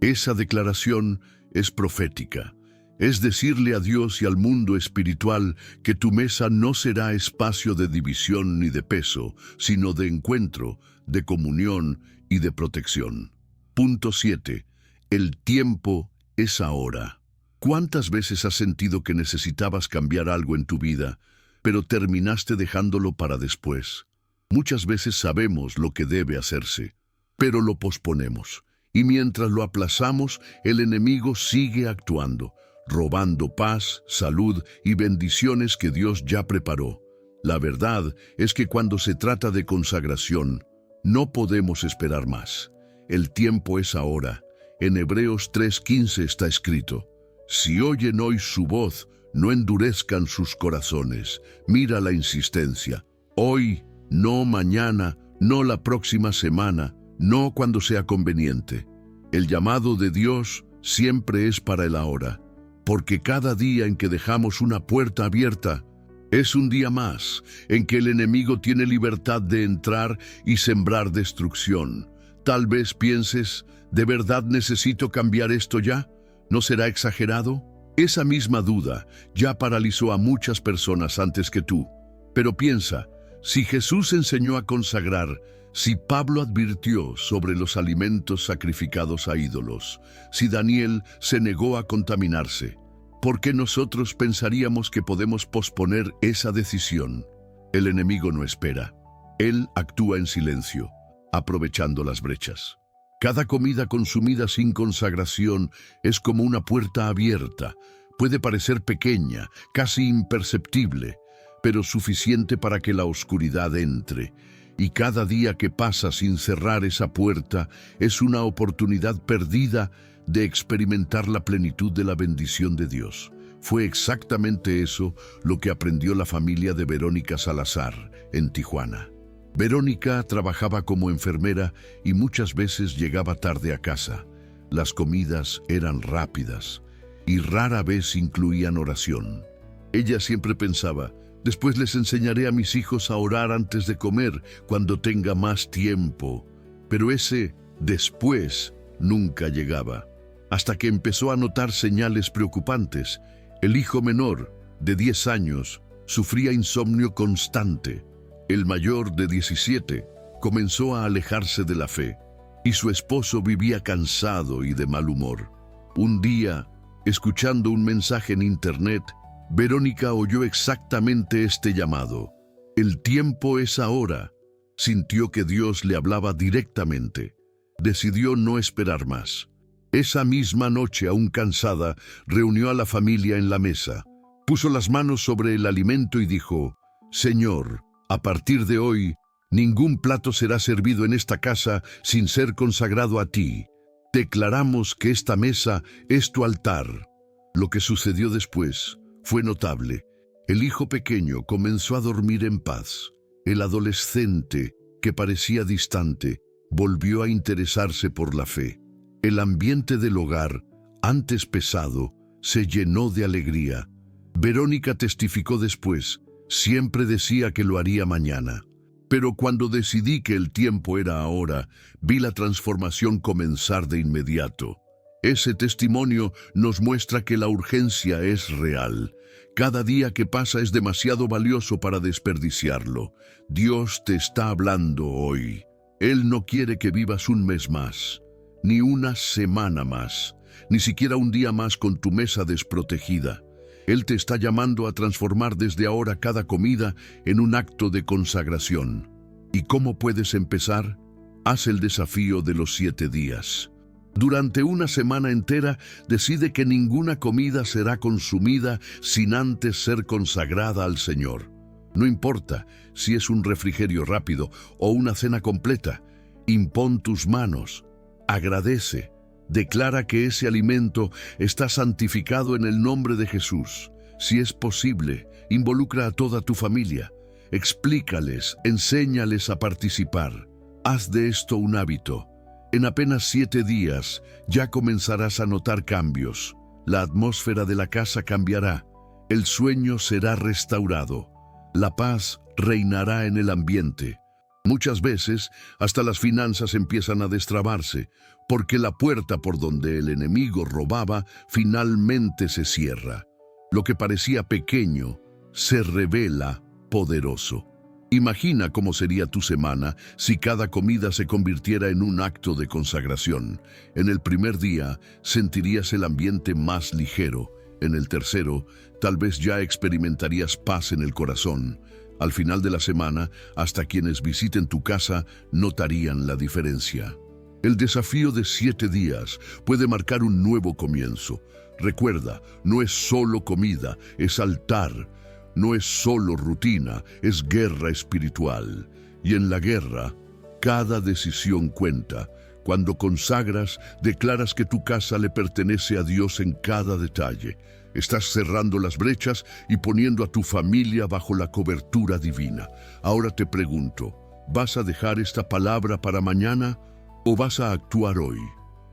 Esa declaración es profética. Es decirle a Dios y al mundo espiritual que tu mesa no será espacio de división ni de peso, sino de encuentro, de comunión y de protección. Punto 7. El tiempo es ahora. ¿Cuántas veces has sentido que necesitabas cambiar algo en tu vida, pero terminaste dejándolo para después? Muchas veces sabemos lo que debe hacerse, pero lo posponemos. Y mientras lo aplazamos, el enemigo sigue actuando, robando paz, salud y bendiciones que Dios ya preparó. La verdad es que cuando se trata de consagración, No podemos esperar más. El tiempo es ahora. En Hebreos 3:15 está escrito: si oyen hoy su voz, no endurezcan sus corazones. Mira la insistencia. Hoy, no mañana, no la próxima semana, no cuando sea conveniente. El llamado de Dios siempre es para el ahora, porque cada día en que dejamos una puerta abierta, es un día más en que el enemigo tiene libertad de entrar y sembrar destrucción. Tal vez pienses, ¿de verdad necesito cambiar esto ya? ¿No será exagerado? Esa misma duda ya paralizó a muchas personas antes que tú. Pero piensa, si Jesús enseñó a consagrar, si Pablo advirtió sobre los alimentos sacrificados a ídolos, si Daniel se negó a contaminarse, ¿por qué nosotros pensaríamos que podemos posponer esa decisión? El enemigo no espera. Él actúa en silencio, aprovechando las brechas. Cada comida consumida sin consagración es como una puerta abierta. Puede parecer pequeña, casi imperceptible, pero suficiente para que la oscuridad entre. Y cada día que pasa sin cerrar esa puerta es una oportunidad perdida de experimentar la plenitud de la bendición de Dios. Fue exactamente eso lo que aprendió la familia de Verónica Salazar en Tijuana. Verónica trabajaba como enfermera y muchas veces llegaba tarde a casa. Las comidas eran rápidas y rara vez incluían oración. Ella siempre pensaba: después les enseñaré a mis hijos a orar antes de comer, cuando tenga más tiempo. Pero ese después nunca llegaba, hasta que empezó a notar señales preocupantes. El hijo menor, de 10 años, sufría insomnio constante. El mayor, de 17, comenzó a alejarse de la fe, y su esposo vivía cansado y de mal humor. Un día, escuchando un mensaje en internet, Verónica oyó exactamente este llamado: el tiempo es ahora. Sintió que Dios le hablaba directamente. Decidió no esperar más. Esa misma noche, aún cansada, reunió a la familia en la mesa. Puso las manos sobre el alimento y dijo: Señor, a partir de hoy, ningún plato será servido en esta casa sin ser consagrado a ti. Declaramos que esta mesa es tu altar. Lo que sucedió después fue notable. El hijo pequeño comenzó a dormir en paz. El adolescente, que parecía distante, volvió a interesarse por la fe. El ambiente del hogar, antes pesado, se llenó de alegría. Verónica testificó después: siempre decía que lo haría mañana. Pero cuando decidí que el tiempo era ahora, vi la transformación comenzar de inmediato. Ese testimonio nos muestra que la urgencia es real. Cada día que pasa es demasiado valioso para desperdiciarlo. Dios te está hablando hoy. Él no quiere que vivas un mes más, ni una semana más, ni siquiera un día más con tu mesa desprotegida. Él te está llamando a transformar desde ahora cada comida en un acto de consagración. ¿Y cómo puedes empezar? Haz el desafío de los 7 días. Durante una semana entera, decide que ninguna comida será consumida sin antes ser consagrada al Señor. No importa si es un refrigerio rápido o una cena completa. Impón tus manos, agradece, declara que ese alimento está santificado en el nombre de Jesús. Si es posible, involucra a toda tu familia. Explícales, enséñales a participar. Haz de esto un hábito. En apenas 7 días ya comenzarás a notar cambios. La atmósfera de la casa cambiará. El sueño será restaurado. La paz reinará en el ambiente. Muchas veces hasta las finanzas empiezan a destrabarse, porque la puerta por donde el enemigo robaba finalmente se cierra. Lo que parecía pequeño se revela poderoso. Imagina cómo sería tu semana si cada comida se convirtiera en un acto de consagración. En el primer día sentirías el ambiente más ligero. En el tercero, tal vez ya experimentarías paz en el corazón. Al final de la semana, hasta quienes visiten tu casa notarían la diferencia. El desafío de 7 días puede marcar un nuevo comienzo. Recuerda, no es solo comida, es altar. No es solo rutina, es guerra espiritual. Y en la guerra, Cada decisión cuenta. Cuando consagras, declaras que tu casa le pertenece a Dios en cada detalle. Estás cerrando las brechas y poniendo a tu familia bajo la cobertura divina. Ahora te pregunto, ¿vas a dejar esta palabra para mañana o vas a actuar hoy?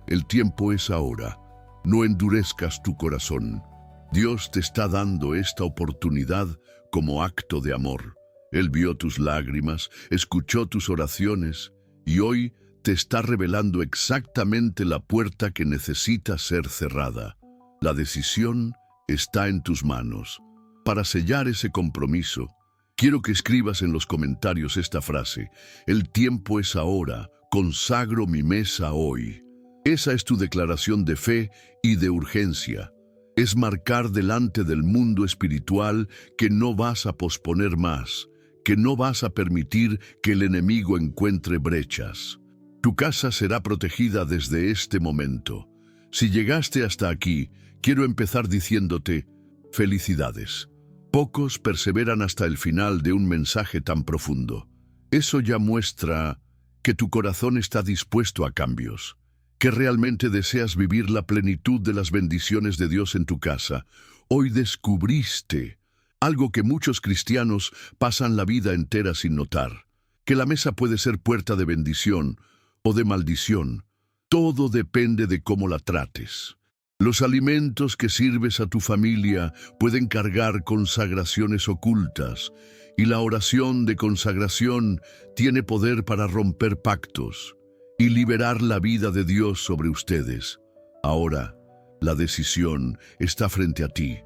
El tiempo es ahora. No endurezcas tu corazón. Dios te está dando esta oportunidad como acto de amor. Él vio tus lágrimas, escuchó tus oraciones y hoy te está revelando exactamente la puerta que necesita ser cerrada. La decisión está en tus manos. Para sellar ese compromiso, quiero que escribas en los comentarios esta frase: el tiempo es ahora, consagro mi mesa hoy. Esa es tu declaración de fe y de urgencia. Es marcar delante del mundo espiritual que no vas a posponer más, que no vas a permitir que el enemigo encuentre brechas. Tu casa será protegida desde este momento. Si llegaste hasta aquí, quiero empezar diciéndote, felicidades. Pocos perseveran hasta el final de un mensaje tan profundo. Eso ya muestra que tu corazón está dispuesto a cambios, que realmente deseas vivir la plenitud de las bendiciones de Dios en tu casa. Hoy descubriste algo que muchos cristianos pasan la vida entera sin notar, que la mesa puede ser puerta de bendición o de maldición. Todo depende de cómo la trates. Los alimentos que sirves a tu familia pueden cargar consagraciones ocultas, y la oración de consagración tiene poder para romper pactos y liberar la vida de Dios sobre ustedes. Ahora, la decisión está frente a ti.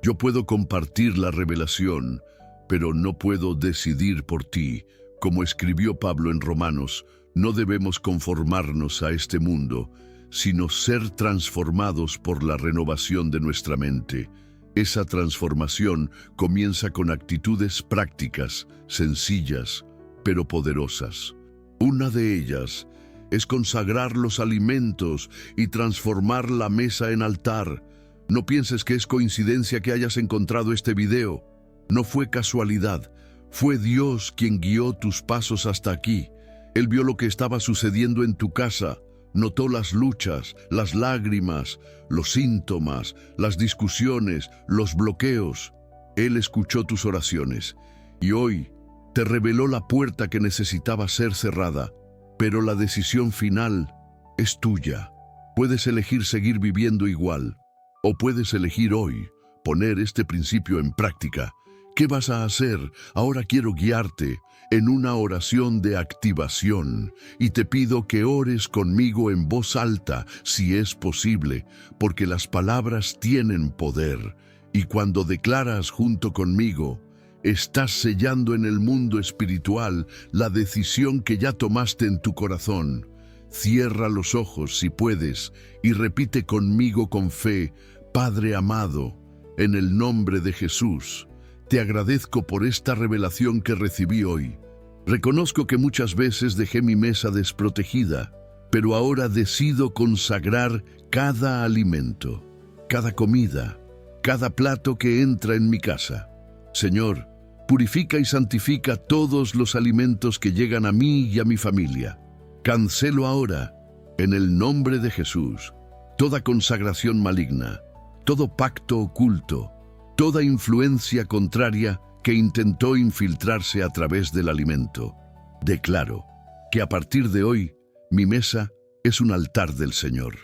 Yo puedo compartir la revelación, pero no puedo decidir por ti. Como escribió Pablo en Romanos, no debemos conformarnos a este mundo, sino ser transformados por la renovación de nuestra mente. Esa transformación comienza con actitudes prácticas, sencillas, pero poderosas. Una de ellas es consagrar los alimentos y transformar la mesa en altar. No pienses que es coincidencia que hayas encontrado este video. No fue casualidad. Fue Dios quien guió tus pasos hasta aquí. Él vio lo que estaba sucediendo en tu casa, notó las luchas, las lágrimas, los síntomas, las discusiones, los bloqueos. Él escuchó tus oraciones y hoy te reveló la puerta que necesitaba ser cerrada. Pero la decisión final es tuya. Puedes elegir seguir viviendo igual o puedes elegir hoy poner este principio en práctica. ¿Qué vas a hacer? Ahora quiero guiarte en una oración de activación y te pido que ores conmigo en voz alta, si es posible, porque las palabras tienen poder y cuando declaras junto conmigo, estás sellando en el mundo espiritual la decisión que ya tomaste en tu corazón. Cierra los ojos si puedes y repite conmigo con fe: Padre amado, en el nombre de Jesús, te agradezco por esta revelación que recibí hoy. Reconozco que muchas veces dejé mi mesa desprotegida, pero ahora decido consagrar cada alimento, cada comida, cada plato que entra en mi casa. Señor, purifica y santifica todos los alimentos que llegan a mí y a mi familia. Cancelo ahora, en el nombre de Jesús, toda consagración maligna, todo pacto oculto, toda influencia contraria que intentó infiltrarse a través del alimento. Declaro que a partir de hoy, mi mesa es un altar del Señor.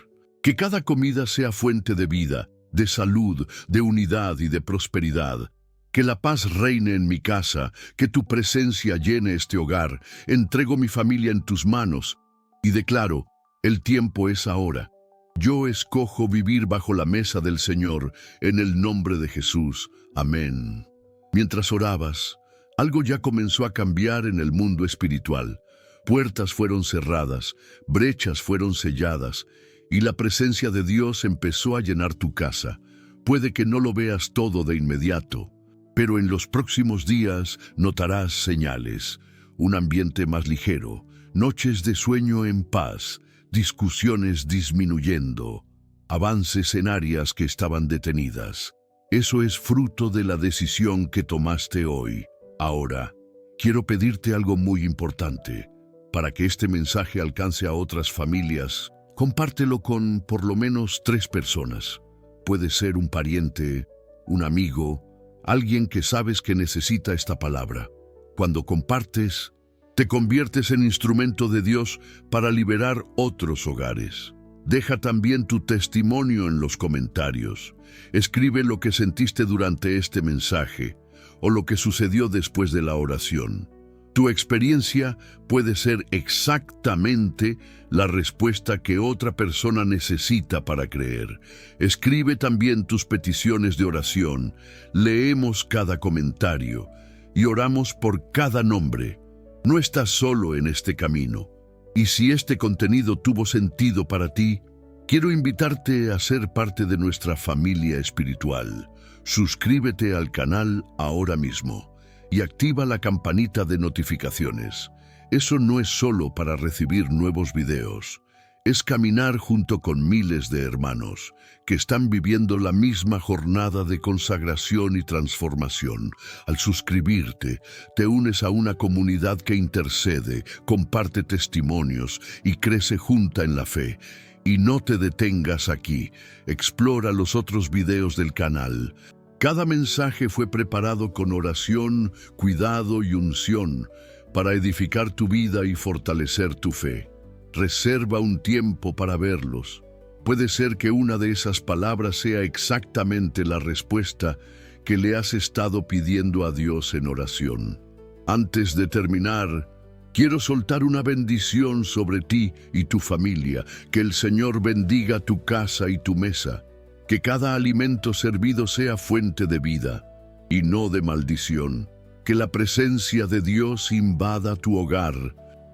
Que cada comida sea fuente de vida, de salud, de unidad y de prosperidad. Que la paz reine en mi casa, que tu presencia llene este hogar. Entrego mi familia en tus manos y declaro, el tiempo es ahora. Yo escojo vivir bajo la mesa del Señor, en el nombre de Jesús. Amén. Mientras orabas, algo ya comenzó a cambiar en el mundo espiritual. Puertas fueron cerradas, brechas fueron selladas, y la presencia de Dios empezó a llenar tu casa. Puede que no lo veas todo de inmediato, pero en los próximos días notarás señales. Un ambiente más ligero, noches de sueño en paz, discusiones disminuyendo, avances en áreas que estaban detenidas. Eso es fruto de la decisión que tomaste hoy. Ahora, quiero pedirte algo muy importante. Para que este mensaje alcance a otras familias, compártelo con por lo menos 3 personas. Puede ser un pariente, un amigo, alguien que sabes que necesita esta palabra. Cuando compartes, te conviertes en instrumento de Dios para liberar otros hogares. Deja también tu testimonio en los comentarios. Escribe lo que sentiste durante este mensaje o lo que sucedió después de la oración. Tu experiencia puede ser exactamente la respuesta que otra persona necesita para creer. Escribe también tus peticiones de oración. Leemos cada comentario y oramos por cada nombre. No estás solo en este camino. Y si este contenido tuvo sentido para ti, quiero invitarte a ser parte de nuestra familia espiritual. Suscríbete al canal ahora mismo y activa la campanita de notificaciones. Eso no es solo para recibir nuevos videos, es caminar junto con miles de hermanos que están viviendo la misma jornada de consagración y transformación. Al suscribirte, te unes a una comunidad que intercede, comparte testimonios y crece junta en la fe. Y no te detengas aquí, explora los otros videos del canal. Cada mensaje fue preparado con oración, cuidado y unción para edificar tu vida y fortalecer tu fe. Reserva un tiempo para verlos. Puede ser que una de esas palabras sea exactamente la respuesta que le has estado pidiendo a Dios en oración. Antes de terminar, quiero soltar una bendición sobre ti y tu familia. Que el Señor bendiga tu casa y tu mesa. Que cada alimento servido sea fuente de vida y no de maldición. Que la presencia de Dios invada tu hogar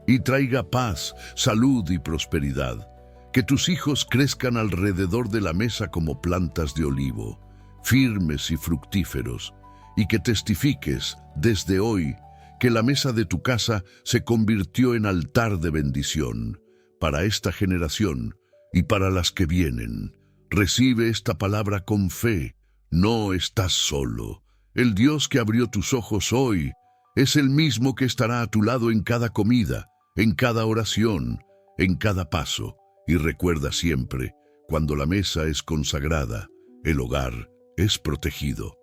y traiga paz, salud y prosperidad. Que tus hijos crezcan alrededor de la mesa como plantas de olivo, firmes y fructíferos, y que testifiques desde hoy que la mesa de tu casa se convirtió en altar de bendición para esta generación y para las que vienen. Recibe esta palabra con fe. No estás solo. El Dios que abrió tus ojos hoy es el mismo que estará a tu lado en cada comida, en cada oración, en cada paso. Y recuerda siempre, cuando la mesa es consagrada, el hogar es protegido.